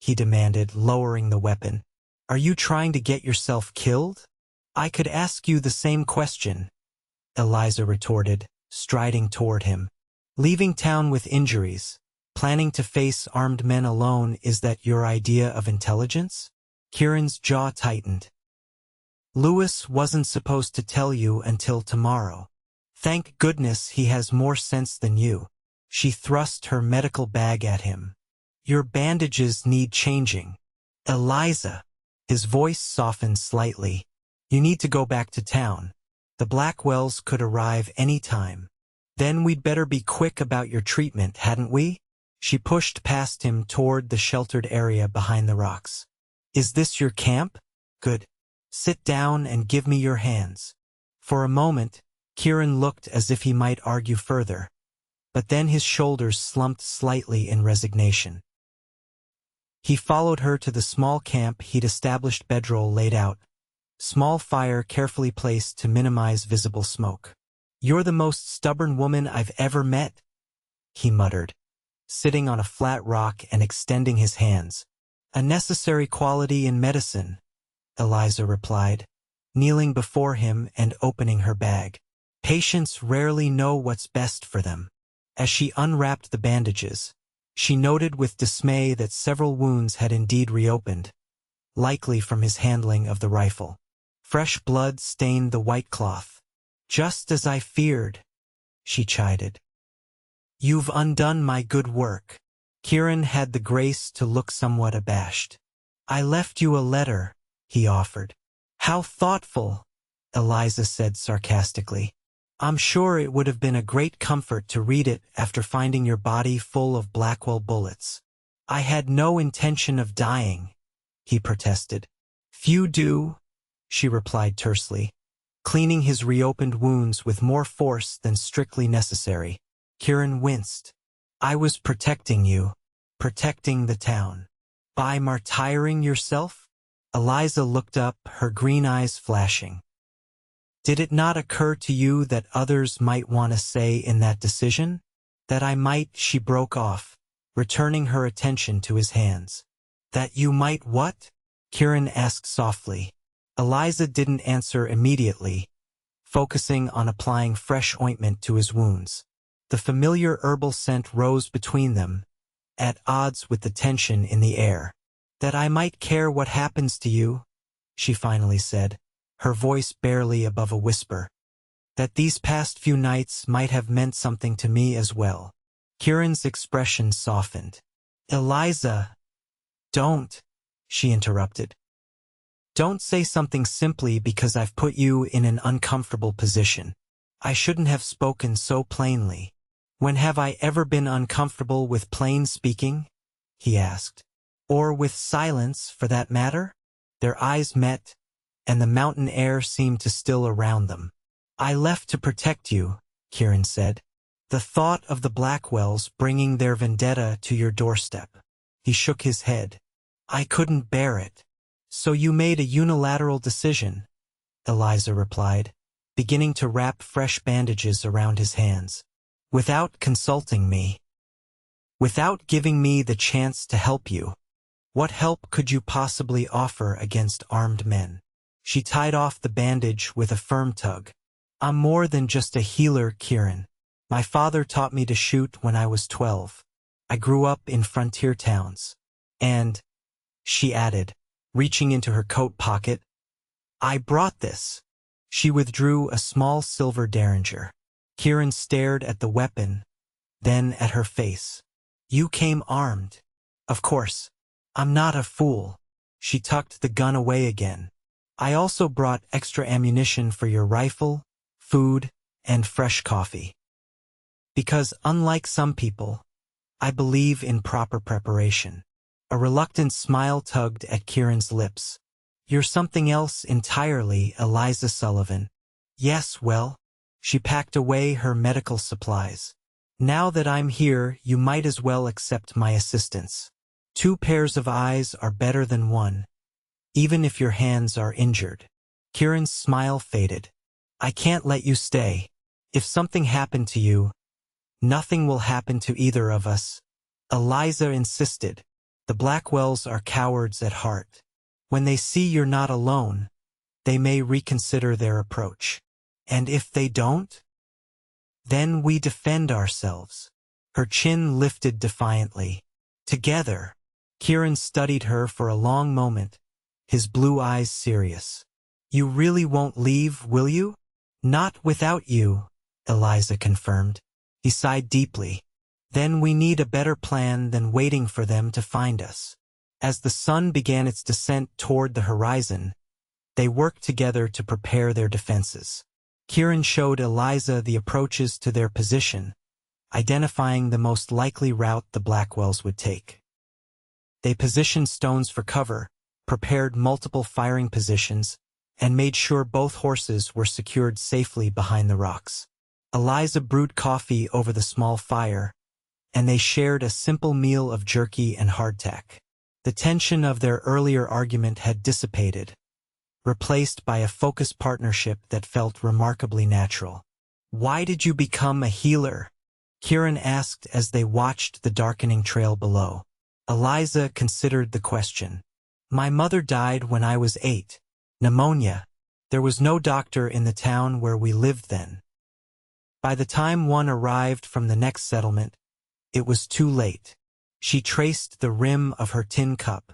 he demanded, lowering the weapon. "Are you trying to get yourself killed?" "I could ask you the same question," Eliza retorted, striding toward him. "Leaving town with injuries, planning to face armed men alone, is that your idea of intelligence?" Kieran's jaw tightened. "Lewis wasn't supposed to tell you until tomorrow. Thank goodness he has more sense than you." She thrust her medical bag at him. "Your bandages need changing." "Eliza." His voice softened slightly. "You need to go back to town. The Blackwells could arrive any time. Then we'd better be quick about your treatment, hadn't we?" She pushed past him toward the sheltered area behind the rocks. "Is this your camp? Good. Sit down and give me your hands." For a moment, Kieran looked as if he might argue further, but then his shoulders slumped slightly in resignation. He followed her to the small camp he'd established, bedroll laid out, small fire carefully placed to minimize visible smoke. "You're the most stubborn woman I've ever met," he muttered, sitting on a flat rock and extending his hands. "A necessary quality in medicine," Eliza replied, kneeling before him and opening her bag. "Patients rarely know what's best for them." As she unwrapped the bandages, she noted with dismay that several wounds had indeed reopened, likely from his handling of the rifle. Fresh blood stained the white cloth. "Just as I feared," she chided. "You've undone my good work." Kieran had the grace to look somewhat abashed. "I left you a letter," he offered. "How thoughtful," Eliza said sarcastically. "I'm sure it would have been a great comfort to read it after finding your body full of Blackwell bullets." "I had no intention of dying," he protested. "Few do," she replied tersely, cleaning his reopened wounds with more force than strictly necessary. Kieran winced. "I was protecting you, protecting the town." "By martyring yourself?" Eliza looked up, her green eyes flashing. "Did it not occur to you that others might want to say in that decision? That I might—" She broke off, returning her attention to his hands. "That you might what?" Kieran asked softly. Eliza didn't answer immediately, focusing on applying fresh ointment to his wounds. The familiar herbal scent rose between them, at odds with the tension in the air. "That I might care what happens to you," she finally said, her voice barely above a whisper. "That these past few nights might have meant something to me as well." Kieran's expression softened. "Eliza, don't," she interrupted. "Don't say something simply because I've put you in an uncomfortable position. I shouldn't have spoken so plainly." "When have I ever been uncomfortable with plain speaking?" he asked. "Or with silence, for that matter?" Their eyes met, and the mountain air seemed to still around them. "I left to protect you," Kieran said. "The thought of the Blackwells bringing their vendetta to your doorstep." He shook his head. "I couldn't bear it." "So you made a unilateral decision," Eliza replied, beginning to wrap fresh bandages around his hands. "Without consulting me. Without giving me the chance to help you. What help could you possibly offer against armed men?" She tied off the bandage with a firm tug. "I'm more than just a healer, Kieran. My father taught me to shoot when I was 12. I grew up in frontier towns. And," she added, reaching into her coat pocket, "I brought this." She withdrew a small silver derringer. Kieran stared at the weapon, then at her face. "You came armed." "Of course. I'm not a fool." She tucked the gun away again. "I also brought extra ammunition for your rifle, food, and fresh coffee. Because, unlike some people, I believe in proper preparation." A reluctant smile tugged at Kieran's lips. "You're something else entirely, Eliza Sullivan." "Yes, well." She packed away her medical supplies. "Now that I'm here, you might as well accept my assistance. 2 pairs of eyes are better than 1, even if your hands are injured." Kieran's smile faded. "I can't let you stay. If something happened to you, Nothing will happen to either of us. Eliza insisted. The Blackwells are cowards at heart. When they see you're not alone, they may reconsider their approach. And if they don't? Then we defend ourselves. Her chin lifted defiantly. Together. Kieran studied her for a long moment, his blue eyes serious. You really won't leave, will you? Not without you, Eliza confirmed. He sighed deeply. Then we need a better plan than waiting for them to find us. As the sun began its descent toward the horizon, they worked together to prepare their defenses. Kieran showed Eliza the approaches to their position, identifying the most likely route the Blackwells would take. They positioned stones for cover, prepared multiple firing positions, and made sure both horses were secured safely behind the rocks. Eliza brewed coffee over the small fire, and they shared a simple meal of jerky and hardtack. The tension of their earlier argument had dissipated, replaced by a focused partnership that felt remarkably natural. Why did you become a healer? Kieran asked as they watched the darkening trail below. Eliza considered the question. My mother died when I was 8. Pneumonia. There was no doctor in the town where we lived then. By the time one arrived from the next settlement, it was too late. She traced the rim of her tin cup.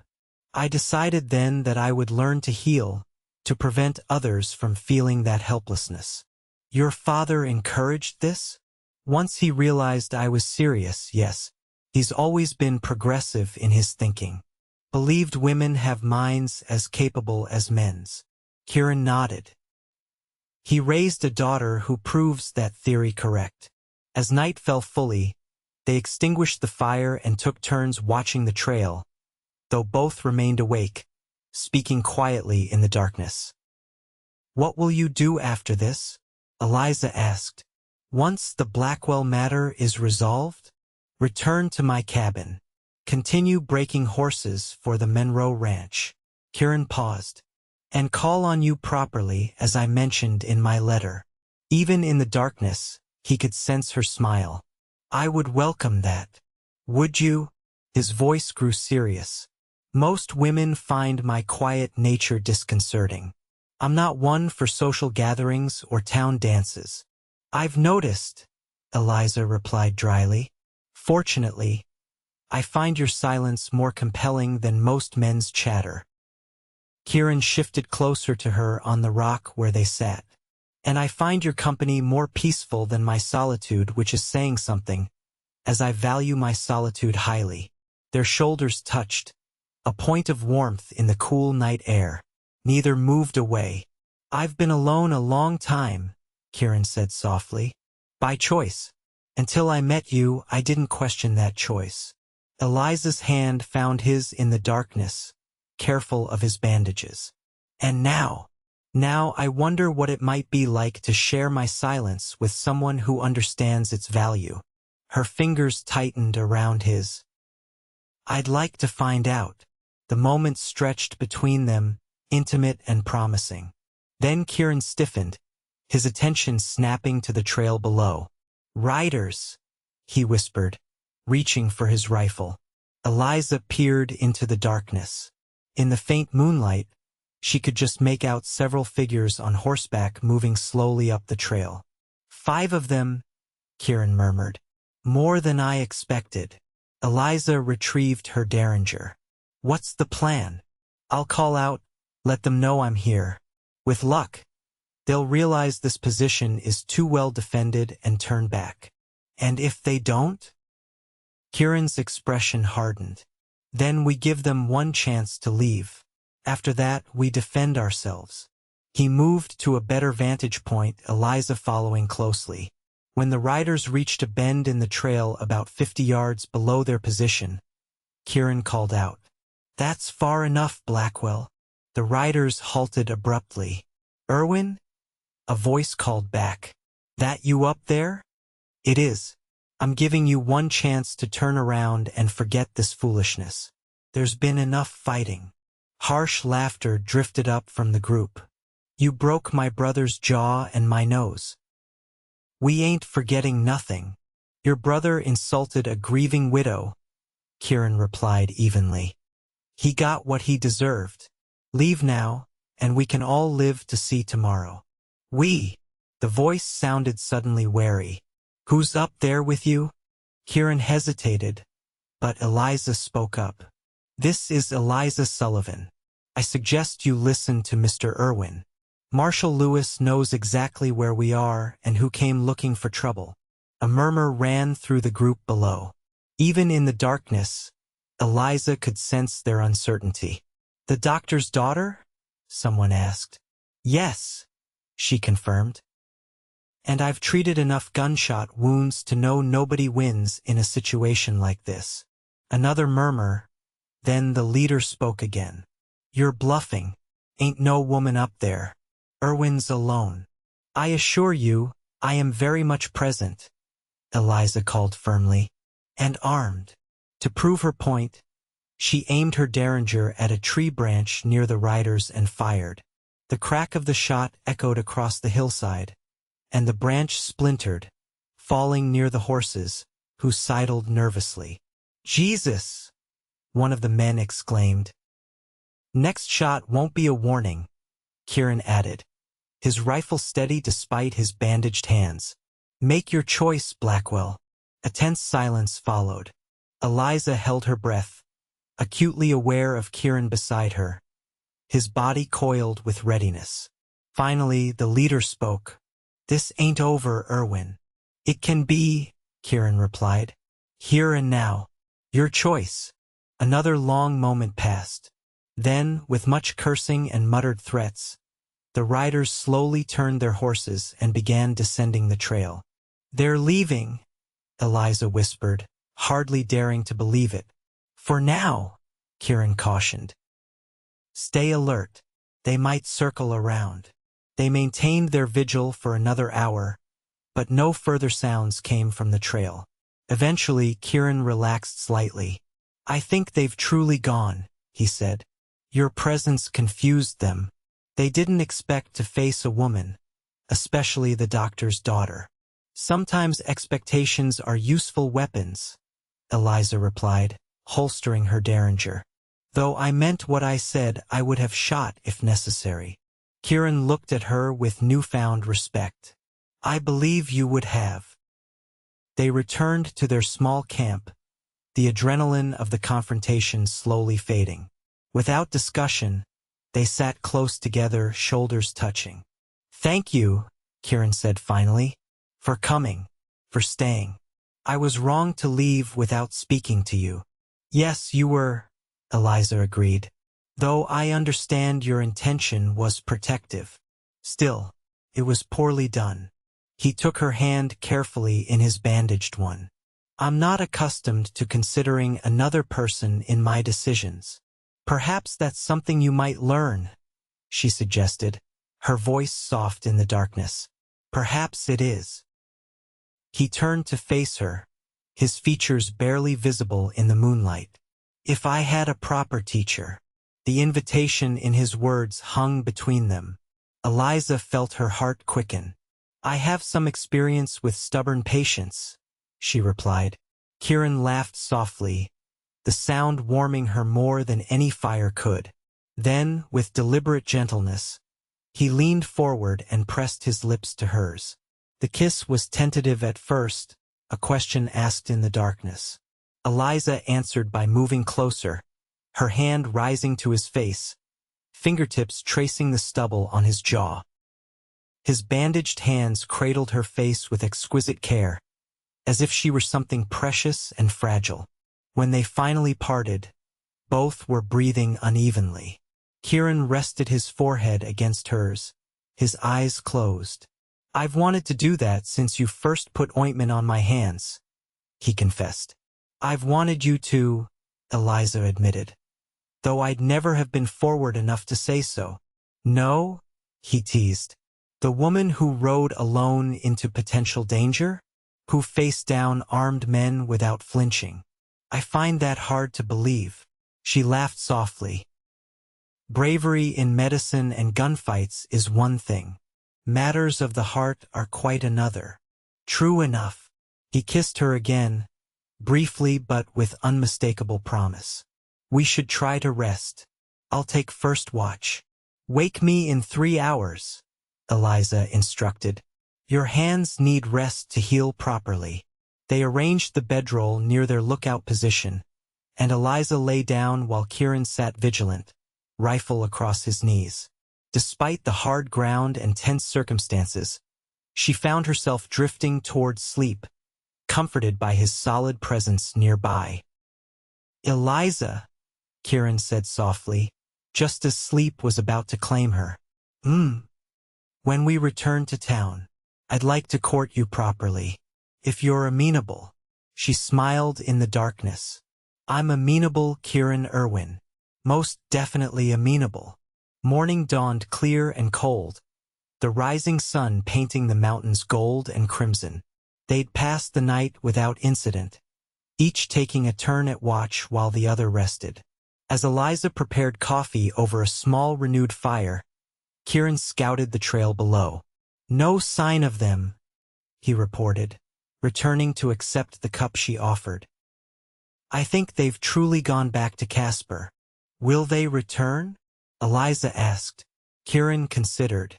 I decided then that I would learn to heal, to prevent others from feeling that helplessness. Your father encouraged this? Once he realized I was serious, yes. He's always been progressive in his thinking. Believed women have minds as capable as men's. Kieran nodded. He raised a daughter who proves that theory correct. As night fell fully, they extinguished the fire and took turns watching the trail, though both remained awake, speaking quietly in the darkness. What will you do after this? Eliza asked. Once the Blackwell matter is resolved, return to my cabin. Continue breaking horses for the Monroe Ranch. Kieran paused. And call on you properly, as I mentioned in my letter. Even in the darkness, he could sense her smile. I would welcome that. Would you? His voice grew serious. Most women find my quiet nature disconcerting. I'm not one for social gatherings or town dances. I've noticed, Eliza replied dryly. Fortunately, I find your silence more compelling than most men's chatter. Kieran shifted closer to her on the rock where they sat. And I find your company more peaceful than my solitude, which is saying something, as I value my solitude highly. Their shoulders touched, a point of warmth in the cool night air. Neither moved away. I've been alone a long time, Kieran said softly. By choice. Until I met you, I didn't question that choice. Eliza's hand found his in the darkness, careful of his bandages. And now I wonder what it might be like to share my silence with someone who understands its value. Her fingers tightened around his. I'd like to find out. The moment stretched between them, intimate and promising. Then Kieran stiffened, his attention snapping to the trail below. Riders, he whispered, reaching for his rifle. Eliza peered into the darkness. In the faint moonlight, she could just make out several figures on horseback moving slowly up the trail. 5 of them, Kieran murmured. More than I expected. Eliza retrieved her derringer. What's the plan? I'll call out, let them know I'm here. With luck, they'll realize this position is too well defended and turn back. And if they don't? Kieran's expression hardened. Then we give them one chance to leave. After that, we defend ourselves. He moved to a better vantage point, Eliza following closely. When the riders reached a bend in the trail about 50 yards below their position, Kieran called out, That's far enough, Blackwell. The riders halted abruptly. Irwin? A voice called back. That you up there? It is. I'm giving you one chance to turn around and forget this foolishness. There's been enough fighting. Harsh laughter drifted up from the group. You broke my brother's jaw and my nose. We ain't forgetting nothing. Your brother insulted a grieving widow, Kieran replied evenly. He got what he deserved. Leave now, and we can all live to see tomorrow. We. The voice sounded suddenly wary. Who's up there with you? Kieran hesitated, but Eliza spoke up. This is Eliza Sullivan. I suggest you listen to Mr. Irwin. Marshal Lewis knows exactly where we are and who came looking for trouble. A murmur ran through the group below. Even in the darkness, Eliza could sense their uncertainty. The doctor's daughter? Someone asked. Yes, she confirmed. And I've treated enough gunshot wounds to know nobody wins in a situation like this. Another murmur, then the leader spoke again. You're bluffing. Ain't no woman up there. Irwin's alone. I assure you, I am very much present, Eliza called firmly, and armed. To prove her point, she aimed her derringer at a tree branch near the riders and fired. The crack of the shot echoed across the hillside, and the branch splintered, falling near the horses, who sidled nervously. Jesus! One of the men exclaimed. Next shot won't be a warning, Kieran added, his rifle steady despite his bandaged hands. Make your choice, Blackwell. A tense silence followed. Eliza held her breath, acutely aware of Kieran beside her, his body coiled with readiness. Finally, the leader spoke. This ain't over, Irwin. It can be, Kieran replied. Here and now. Your choice. Another long moment passed. Then, with much cursing and muttered threats, the riders slowly turned their horses and began descending the trail. They're leaving, Eliza whispered, hardly daring to believe it. For now, Kieran cautioned. Stay alert. They might circle around. They maintained their vigil for another hour, but no further sounds came from the trail. Eventually, Kieran relaxed slightly. I think they've truly gone, he said. Your presence confused them. They didn't expect to face a woman, especially the doctor's daughter. Sometimes expectations are useful weapons, Eliza replied, holstering her derringer. Though I meant what I said, I would have shot if necessary. Kieran looked at her with newfound respect. I believe you would have. They returned to their small camp, the adrenaline of the confrontation slowly fading. Without discussion, they sat close together, shoulders touching. Thank you, Kieran said finally, for coming, for staying. I was wrong to leave without speaking to you. Yes, you were, Eliza agreed, though I understand your intention was protective. Still, it was poorly done. He took her hand carefully in his bandaged one. I'm not accustomed to considering another person in my decisions. Perhaps that's something you might learn, she suggested, her voice soft in the darkness. Perhaps it is. He turned to face her, his features barely visible in the moonlight. If I had a proper teacher. The invitation in his words hung between them. Eliza felt her heart quicken. I have some experience with stubborn patients, she replied. Kieran laughed softly, the sound warming her more than any fire could. Then, with deliberate gentleness, he leaned forward and pressed his lips to hers. The kiss was tentative at first, a question asked in the darkness. Eliza answered by moving closer, her hand rising to his face, fingertips tracing the stubble on his jaw. His bandaged hands cradled her face with exquisite care, as if she were something precious and fragile. When they finally parted, both were breathing unevenly. Kieran rested his forehead against hers, his eyes closed. I've wanted to do that since you first put ointment on my hands, he confessed. I've wanted you to, Eliza admitted, though I'd never have been forward enough to say so. No, he teased. The woman who rode alone into potential danger? Who faced down armed men without flinching? I find that hard to believe. She laughed softly. Bravery in medicine and gunfights is one thing. Matters of the heart are quite another. True enough. He kissed her again, briefly but with unmistakable promise. We should try to rest. I'll take first watch. Wake me in 3 hours, Eliza instructed. Your hands need rest to heal properly. They arranged the bedroll near their lookout position, and Eliza lay down while Kieran sat vigilant, rifle across his knees. Despite the hard ground and tense circumstances, she found herself drifting towards sleep, comforted by his solid presence nearby. Eliza, Kieran said softly, just as sleep was about to claim her. When we return to town, I'd like to court you properly. If you're amenable. She smiled in the darkness. I'm amenable, Kieran Irwin. Most definitely amenable. Morning dawned clear and cold, the rising sun painting the mountains gold and crimson. They'd passed the night without incident, each taking a turn at watch while the other rested. As Eliza prepared coffee over a small renewed fire, Kieran scouted the trail below. No sign of them, he reported, returning to accept the cup she offered. I think they've truly gone back to Casper. Will they return? Eliza asked. Kieran considered.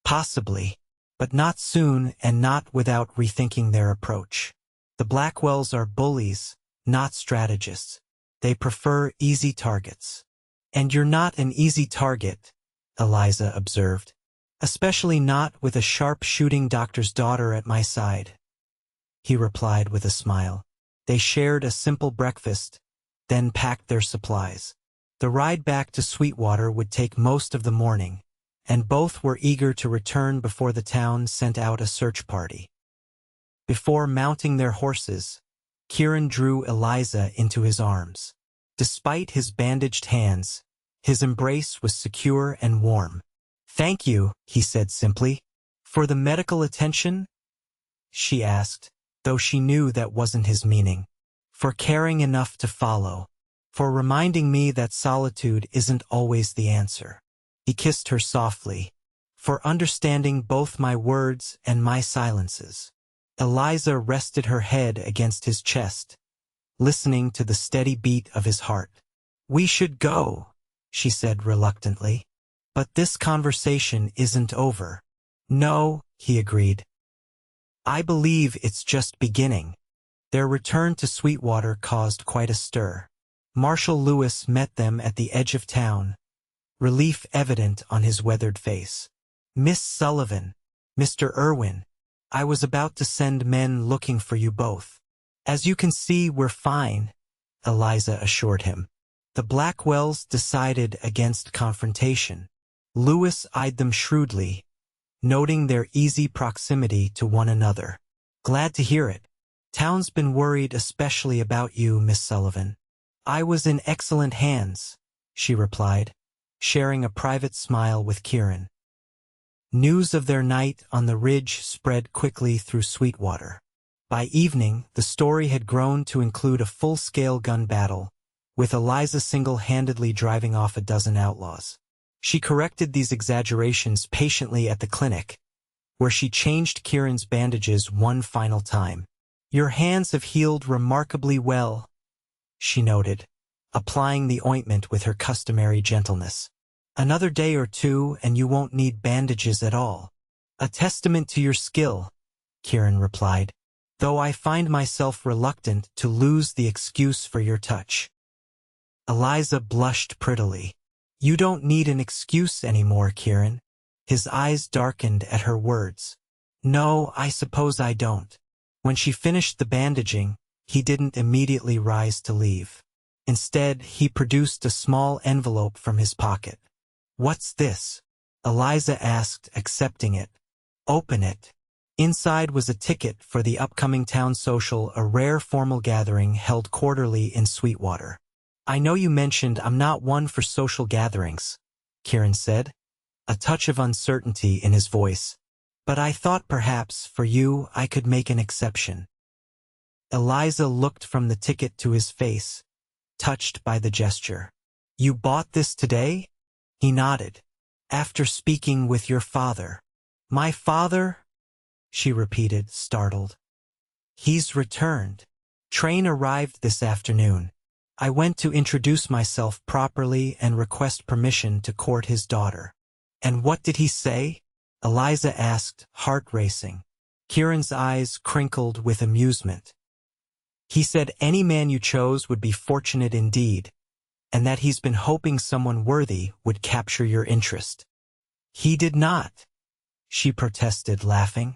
Possibly, but not soon and not without rethinking their approach. The Blackwells are bullies, not strategists. They prefer easy targets. And you're not an easy target, Eliza observed. Especially not with a sharp-shooting doctor's daughter at my side. He replied with a smile. They shared a simple breakfast, then packed their supplies. The ride back to Sweetwater would take most of the morning, and both were eager to return before the town sent out a search party. Before mounting their horses, Kieran drew Eliza into his arms. Despite his bandaged hands, his embrace was secure and warm. Thank you, he said simply. For the medical attention? She asked, though she knew that wasn't his meaning. For caring enough to follow. For reminding me that solitude isn't always the answer. He kissed her softly. For understanding both my words and my silences. Eliza rested her head against his chest, listening to the steady beat of his heart. We should go, she said reluctantly. But this conversation isn't over. No, he agreed. I believe it's just beginning. Their return to Sweetwater caused quite a stir. Marshal Lewis met them at the edge of town, relief evident on his weathered face. Miss Sullivan, Mr. Irwin, I was about to send men looking for you both. As you can see, we're fine, Eliza assured him. The Blackwells decided against confrontation. Lewis eyed them shrewdly, noting their easy proximity to one another. Glad to hear it. Town's been worried especially about you, Miss Sullivan. I was in excellent hands, she replied, sharing a private smile with Kieran. News of their night on the ridge spread quickly through Sweetwater. By evening, the story had grown to include a full-scale gun battle, with Eliza single-handedly driving off a dozen outlaws. She corrected these exaggerations patiently at the clinic, where she changed Kieran's bandages one final time. Your hands have healed remarkably well, she noted, applying the ointment with her customary gentleness. Another day or two and you won't need bandages at all. A testament to your skill, Kieran replied, though I find myself reluctant to lose the excuse for your touch. Eliza blushed prettily. You don't need an excuse anymore, Kieran. His eyes darkened at her words. No, I suppose I don't. When she finished the bandaging, he didn't immediately rise to leave. Instead, he produced a small envelope from his pocket. What's this? Eliza asked, accepting it. Open it. Inside was a ticket for the upcoming town social, a rare formal gathering held quarterly in Sweetwater. I know you mentioned I'm not one for social gatherings, Kieran said, a touch of uncertainty in his voice. But I thought perhaps, for you, I could make an exception. Eliza looked from the ticket to his face, touched by the gesture. You bought this today? He nodded. After speaking with your father. My father? She repeated, startled. He's returned. Train arrived this afternoon. I went to introduce myself properly and request permission to court his daughter. And what did he say? Eliza asked, heart racing. Kieran's eyes crinkled with amusement. He said any man you chose would be fortunate indeed, and that he's been hoping someone worthy would capture your interest. He did not, she protested, laughing.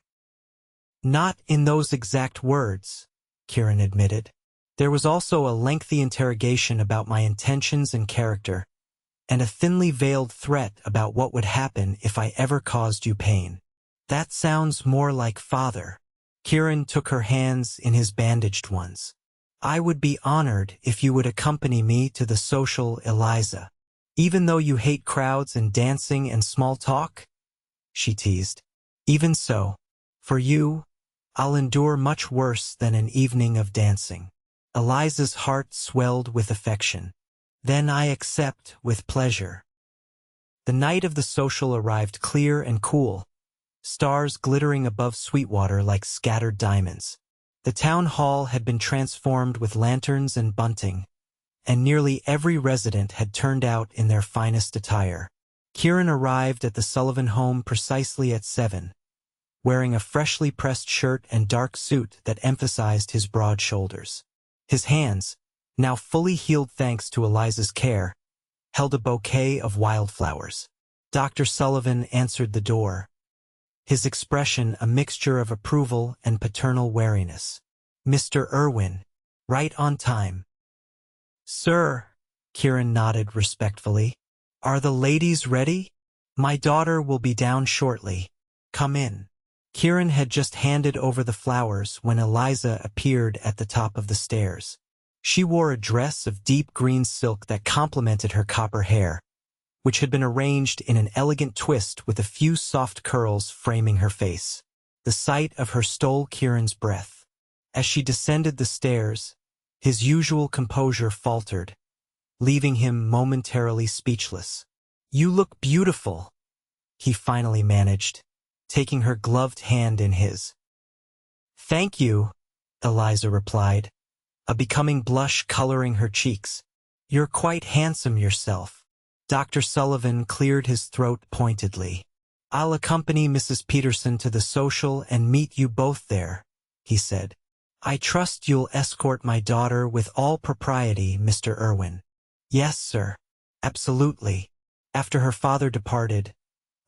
Not in those exact words, Kieran admitted. There was also a lengthy interrogation about my intentions and character, and a thinly veiled threat about what would happen if I ever caused you pain. That sounds more like father. Kieran took her hands in his bandaged ones. I would be honored if you would accompany me to the social, Eliza. Even though you hate crowds and dancing and small talk? She teased. Even so, for you, I'll endure much worse than an evening of dancing. Eliza's heart swelled with affection. Then I accept with pleasure. The night of the social arrived clear and cool, stars glittering above Sweetwater like scattered diamonds. The town hall had been transformed with lanterns and bunting, and nearly every resident had turned out in their finest attire. Kieran arrived at the Sullivan home precisely at 7, wearing a freshly pressed shirt and dark suit that emphasized his broad shoulders. His hands, now fully healed thanks to Eliza's care, held a bouquet of wildflowers. Dr. Sullivan answered the door, his expression a mixture of approval and paternal wariness. Mr. Irwin, right on time. Sir, Kieran nodded respectfully. Are the ladies ready? My daughter will be down shortly. Come in. Kieran had just handed over the flowers when Eliza appeared at the top of the stairs. She wore a dress of deep green silk that complemented her copper hair, which had been arranged in an elegant twist with a few soft curls framing her face. The sight of her stole Kieran's breath. As she descended the stairs, his usual composure faltered, leaving him momentarily speechless. You look beautiful, he finally managed, taking her gloved hand in his. Thank you, Eliza replied, a becoming blush coloring her cheeks. You're quite handsome yourself. Dr. Sullivan cleared his throat pointedly. I'll accompany Mrs. Peterson to the social and meet you both there, he said. I trust you'll escort my daughter with all propriety, Mr. Irwin. Yes, sir. Absolutely. After her father departed,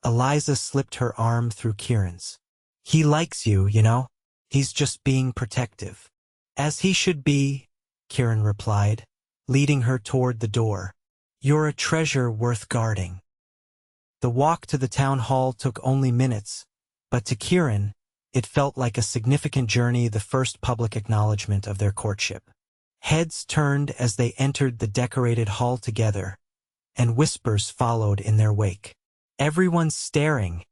Eliza slipped her arm through Kieran's. He likes you, you know. He's just being protective. As he should be, Kieran replied, leading her toward the door. You're a treasure worth guarding. The walk to the town hall took only minutes, but to Kieran, it felt like a significant journey, the first public acknowledgement of their courtship. Heads turned as they entered the decorated hall together, and whispers followed in their wake. Everyone's staring,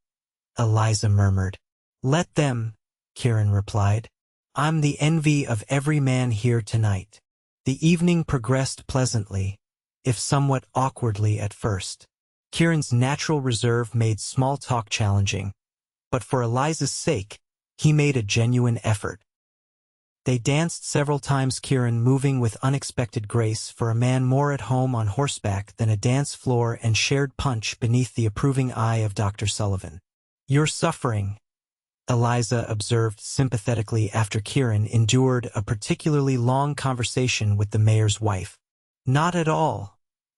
Eliza murmured. Let them, Kieran replied. I'm the envy of every man here tonight. The evening progressed pleasantly, if somewhat awkwardly at first. Kieran's natural reserve made small talk challenging, but for Eliza's sake, he made a genuine effort. They danced several times, Kieran moving with unexpected grace for a man more at home on horseback than a dance floor, and shared punch beneath the approving eye of Dr. Sullivan. You're suffering, Eliza observed sympathetically after Kieran endured a particularly long conversation with the mayor's wife. Not at all,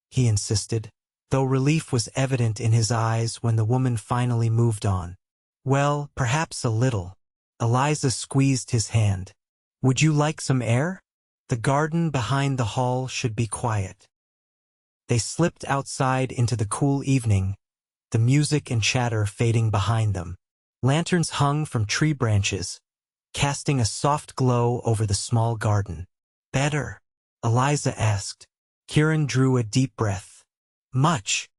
he insisted, though relief was evident in his eyes when the woman finally moved on. Well, perhaps a little. Eliza squeezed his hand. Would you like some air? The garden behind the hall should be quiet. They slipped outside into the cool evening, the music and chatter fading behind them. Lanterns hung from tree branches, casting a soft glow over the small garden. Better? Eliza asked. Kieran drew a deep breath. Much.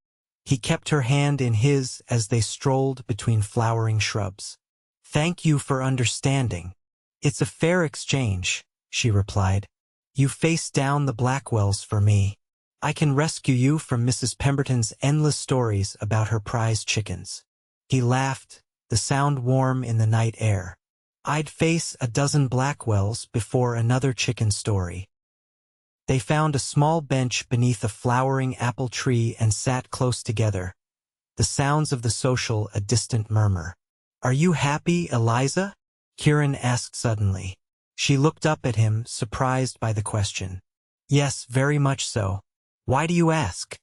He kept her hand in his as they strolled between flowering shrubs. Thank you for understanding. It's a fair exchange, she replied. You face down the Blackwells for me. I can rescue you from Mrs. Pemberton's endless stories about her prized chickens. He laughed, the sound warm in the night air. I'd face a dozen Blackwells before another chicken story. They found a small bench beneath a flowering apple tree and sat close together, the sounds of the social a distant murmur. "Are you happy, Eliza?" Kieran asked suddenly. She looked up at him, surprised by the question. "Yes, very much so. Why do you ask?"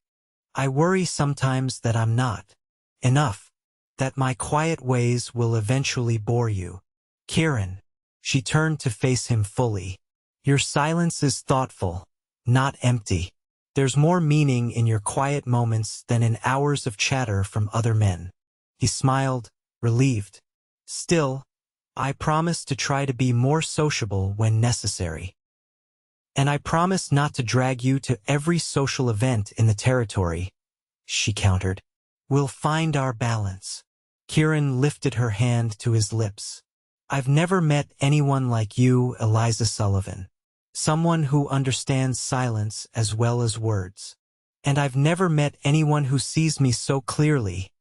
"I worry sometimes that I'm not enough, that my quiet ways will eventually bore you." "Kieran." She turned to face him fully. "Your silence is thoughtful, not empty. There's more meaning in your quiet moments than in hours of chatter from other men." He smiled, relieved. "Still, I promise to try to be more sociable when necessary. And I promise not to drag you to every social event in the territory," she countered. "We'll find our balance." Kieran lifted her hand to his lips. "I've never met anyone like you, Eliza Sullivan. Someone who understands silence as well as words. And I've never met anyone who sees me so clearly,"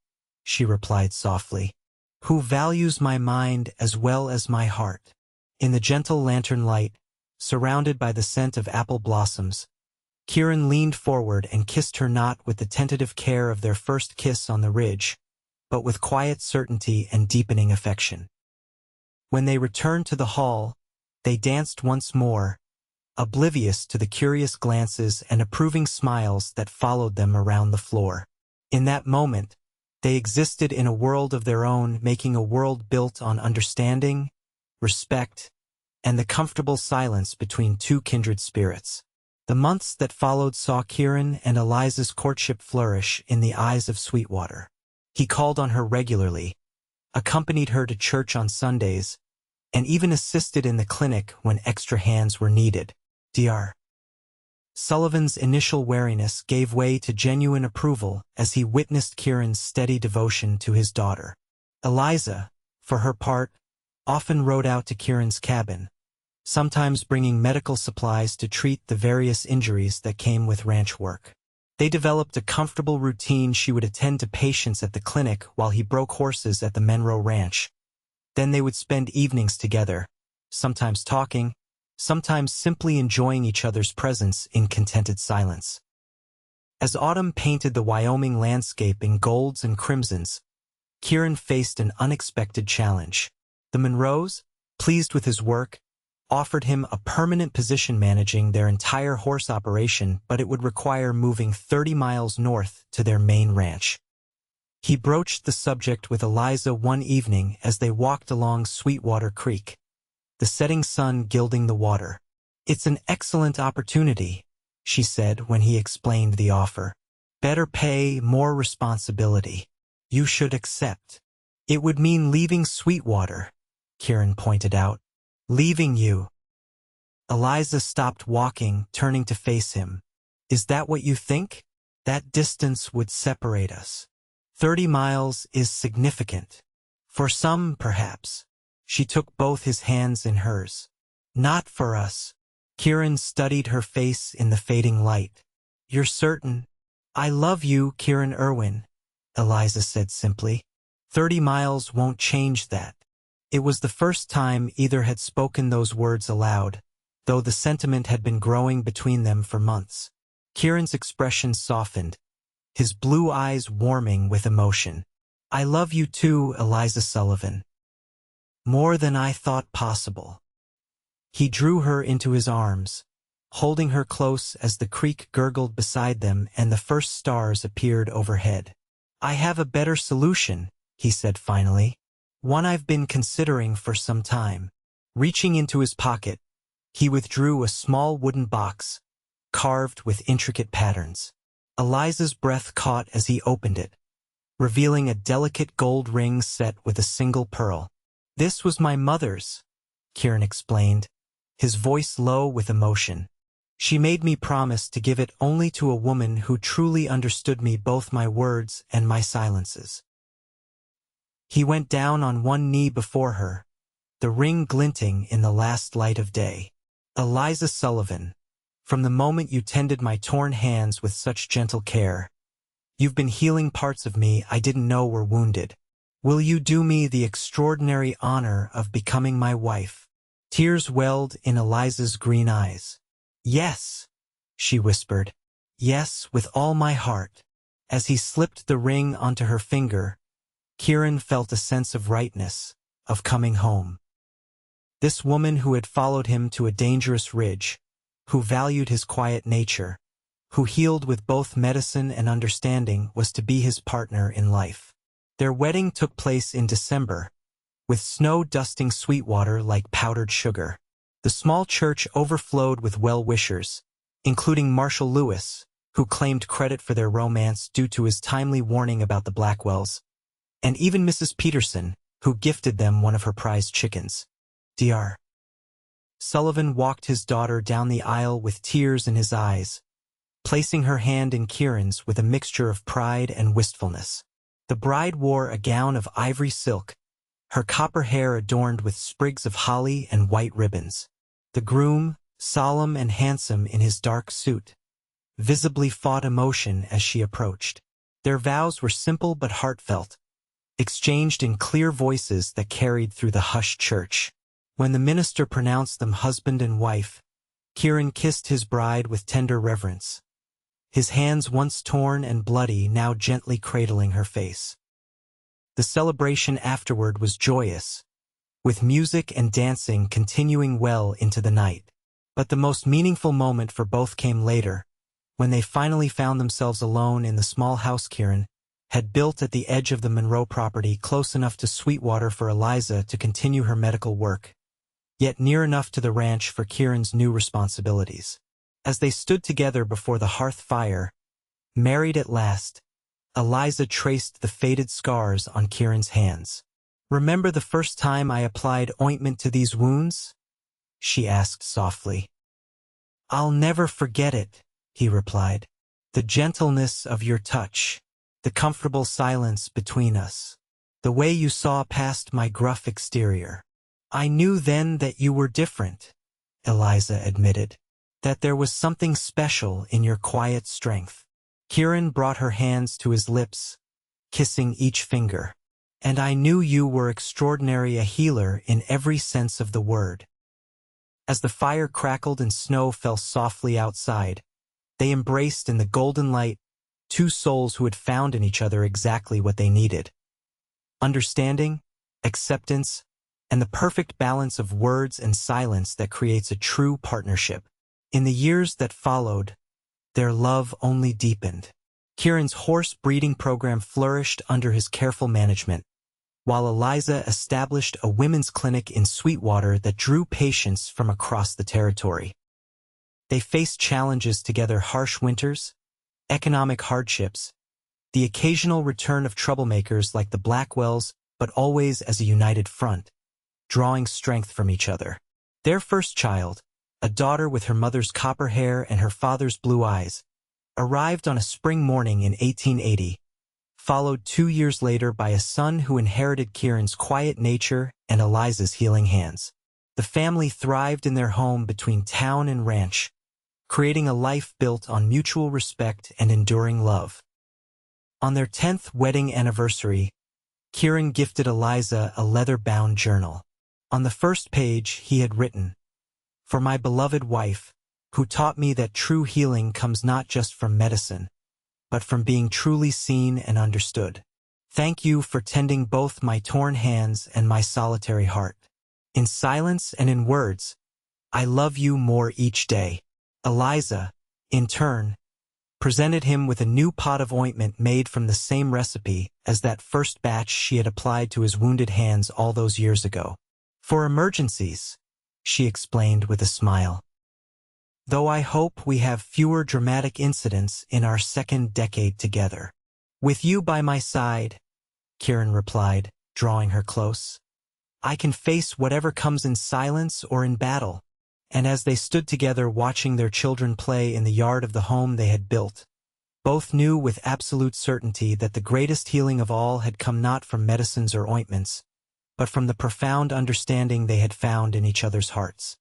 she replied softly. "Who values my mind as well as my heart." In the gentle lantern light, surrounded by the scent of apple blossoms, Kieran leaned forward and kissed her not with the tentative care of their first kiss on the ridge, but with quiet certainty and deepening affection. When they returned to the hall, they danced once more, oblivious to the curious glances and approving smiles that followed them around the floor. In that moment, they existed in a world of their own, making a world built on understanding, respect, and the comfortable silence between two kindred spirits. The months that followed saw Kieran and Eliza's courtship flourish in the eyes of Sweetwater. He called on her regularly, accompanied her to church on Sundays, and even assisted in the clinic when extra hands were needed. Dr. Sullivan's initial wariness gave way to genuine approval as he witnessed Kieran's steady devotion to his daughter. Eliza, for her part, often rode out to Kieran's cabin, sometimes bringing medical supplies to treat the various injuries that came with ranch work. They developed a comfortable routine. She would attend to patients at the clinic while he broke horses at the Monroe Ranch. Then they would spend evenings together, sometimes talking, sometimes simply enjoying each other's presence in contented silence. As autumn painted the Wyoming landscape in golds and crimsons, Kieran faced an unexpected challenge. The Monroes, pleased with his work, offered him a permanent position managing their entire horse operation, but it would require moving 30 miles north to their main ranch. He broached the subject with Eliza one evening as they walked along Sweetwater Creek, the setting sun gilding the water. "It's an excellent opportunity," she said when he explained the offer. "Better pay, more responsibility. You should accept." "It would mean leaving Sweetwater," Kieran pointed out. "Leaving you." Eliza stopped walking, turning to face him. "Is that what you think? That distance would separate us. 30 miles is significant. For some, perhaps." She took both his hands in hers. "Not for us." Kieran studied her face in the fading light. "You're certain?" "I love you, Kieran Irwin," Eliza said simply. 30 miles won't change that." It was the first time either had spoken those words aloud, though the sentiment had been growing between them for months. Kieran's expression softened, his blue eyes warming with emotion. "I love you too, Eliza Sullivan. More than I thought possible." He drew her into his arms, holding her close as the creek gurgled beside them and the first stars appeared overhead. "I have a better solution," he said finally. "One I've been considering for some time." Reaching into his pocket, he withdrew a small wooden box, carved with intricate patterns. Eliza's breath caught as he opened it, revealing a delicate gold ring set with a single pearl. "This was my mother's," Kieran explained, his voice low with emotion. "She made me promise to give it only to a woman who truly understood me, both my words and my silences." He went down on one knee before her, the ring glinting in the last light of day. "Eliza Sullivan, from the moment you tended my torn hands with such gentle care, you've been healing parts of me I didn't know were wounded." Will you do me the extraordinary honor of becoming my wife? Tears welled in Eliza's green eyes. Yes, she whispered. Yes, with all my heart. As he slipped the ring onto her finger, Kieran felt a sense of rightness, of coming home. This woman who had followed him to a dangerous ridge, who valued his quiet nature, who healed with both medicine and understanding, was to be his partner in life. Their wedding took place in December, with snow dusting Sweetwater like powdered sugar. The small church overflowed with well-wishers, including Marshall Lewis, who claimed credit for their romance due to his timely warning about the Blackwells, and even Mrs. Peterson, who gifted them one of her prized chickens. Dr. Sullivan walked his daughter down the aisle with tears in his eyes, placing her hand in Kieran's with a mixture of pride and wistfulness. The bride wore a gown of ivory silk, her copper hair adorned with sprigs of holly and white ribbons. The groom, solemn and handsome in his dark suit, visibly fought emotion as she approached. Their vows were simple but heartfelt, exchanged in clear voices that carried through the hushed church. When the minister pronounced them husband and wife, Kieran kissed his bride with tender reverence, his hands once torn and bloody now gently cradling her face. The celebration afterward was joyous, with music and dancing continuing well into the night. But the most meaningful moment for both came later, when they finally found themselves alone in the small house Kieran had built at the edge of the Monroe property, close enough to Sweetwater for Eliza to continue her medical work, yet near enough to the ranch for Kieran's new responsibilities. As they stood together before the hearth fire, married at last, Eliza traced the faded scars on Kieran's hands. "Remember the first time I applied ointment to these wounds?" she asked softly. "I'll never forget it," he replied. "The gentleness of your touch, the comfortable silence between us, the way you saw past my gruff exterior. I knew then that you were different," Eliza admitted, "that there was something special in your quiet strength." Kieran brought her hands to his lips, kissing each finger. "And I knew you were extraordinary, a healer in every sense of the word." As the fire crackled and snow fell softly outside, they embraced in the golden light, two souls who had found in each other exactly what they needed: understanding, acceptance, and the perfect balance of words and silence that creates a true partnership. In the years that followed, their love only deepened. Kieran's horse breeding program flourished under his careful management, while Eliza established a women's clinic in Sweetwater that drew patients from across the territory. They faced challenges together: harsh winters, economic hardships, the occasional return of troublemakers like the Blackwells, but always as a united front, drawing strength from each other. Their first child, a daughter with her mother's copper hair and her father's blue eyes, arrived on a spring morning in 1880, followed 2 years later by a son who inherited Kieran's quiet nature and Eliza's healing hands. The family thrived in their home between town and ranch, creating a life built on mutual respect and enduring love. On their 10th wedding anniversary, Kieran gifted Eliza a leather-bound journal. On the first page he had written, "For my beloved wife, who taught me that true healing comes not just from medicine, but from being truly seen and understood. Thank you for tending both my torn hands and my solitary heart. In silence and in words, I love you more each day." Eliza, in turn, presented him with a new pot of ointment made from the same recipe as that first batch she had applied to his wounded hands all those years ago. "For emergencies," she explained with a smile. "Though I hope we have fewer dramatic incidents in our second decade together." "With you by my side," Kieran replied, drawing her close, "I can face whatever comes in silence or in battle." And as they stood together watching their children play in the yard of the home they had built, both knew with absolute certainty that the greatest healing of all had come not from medicines or ointments, but from the profound understanding they had found in each other's hearts.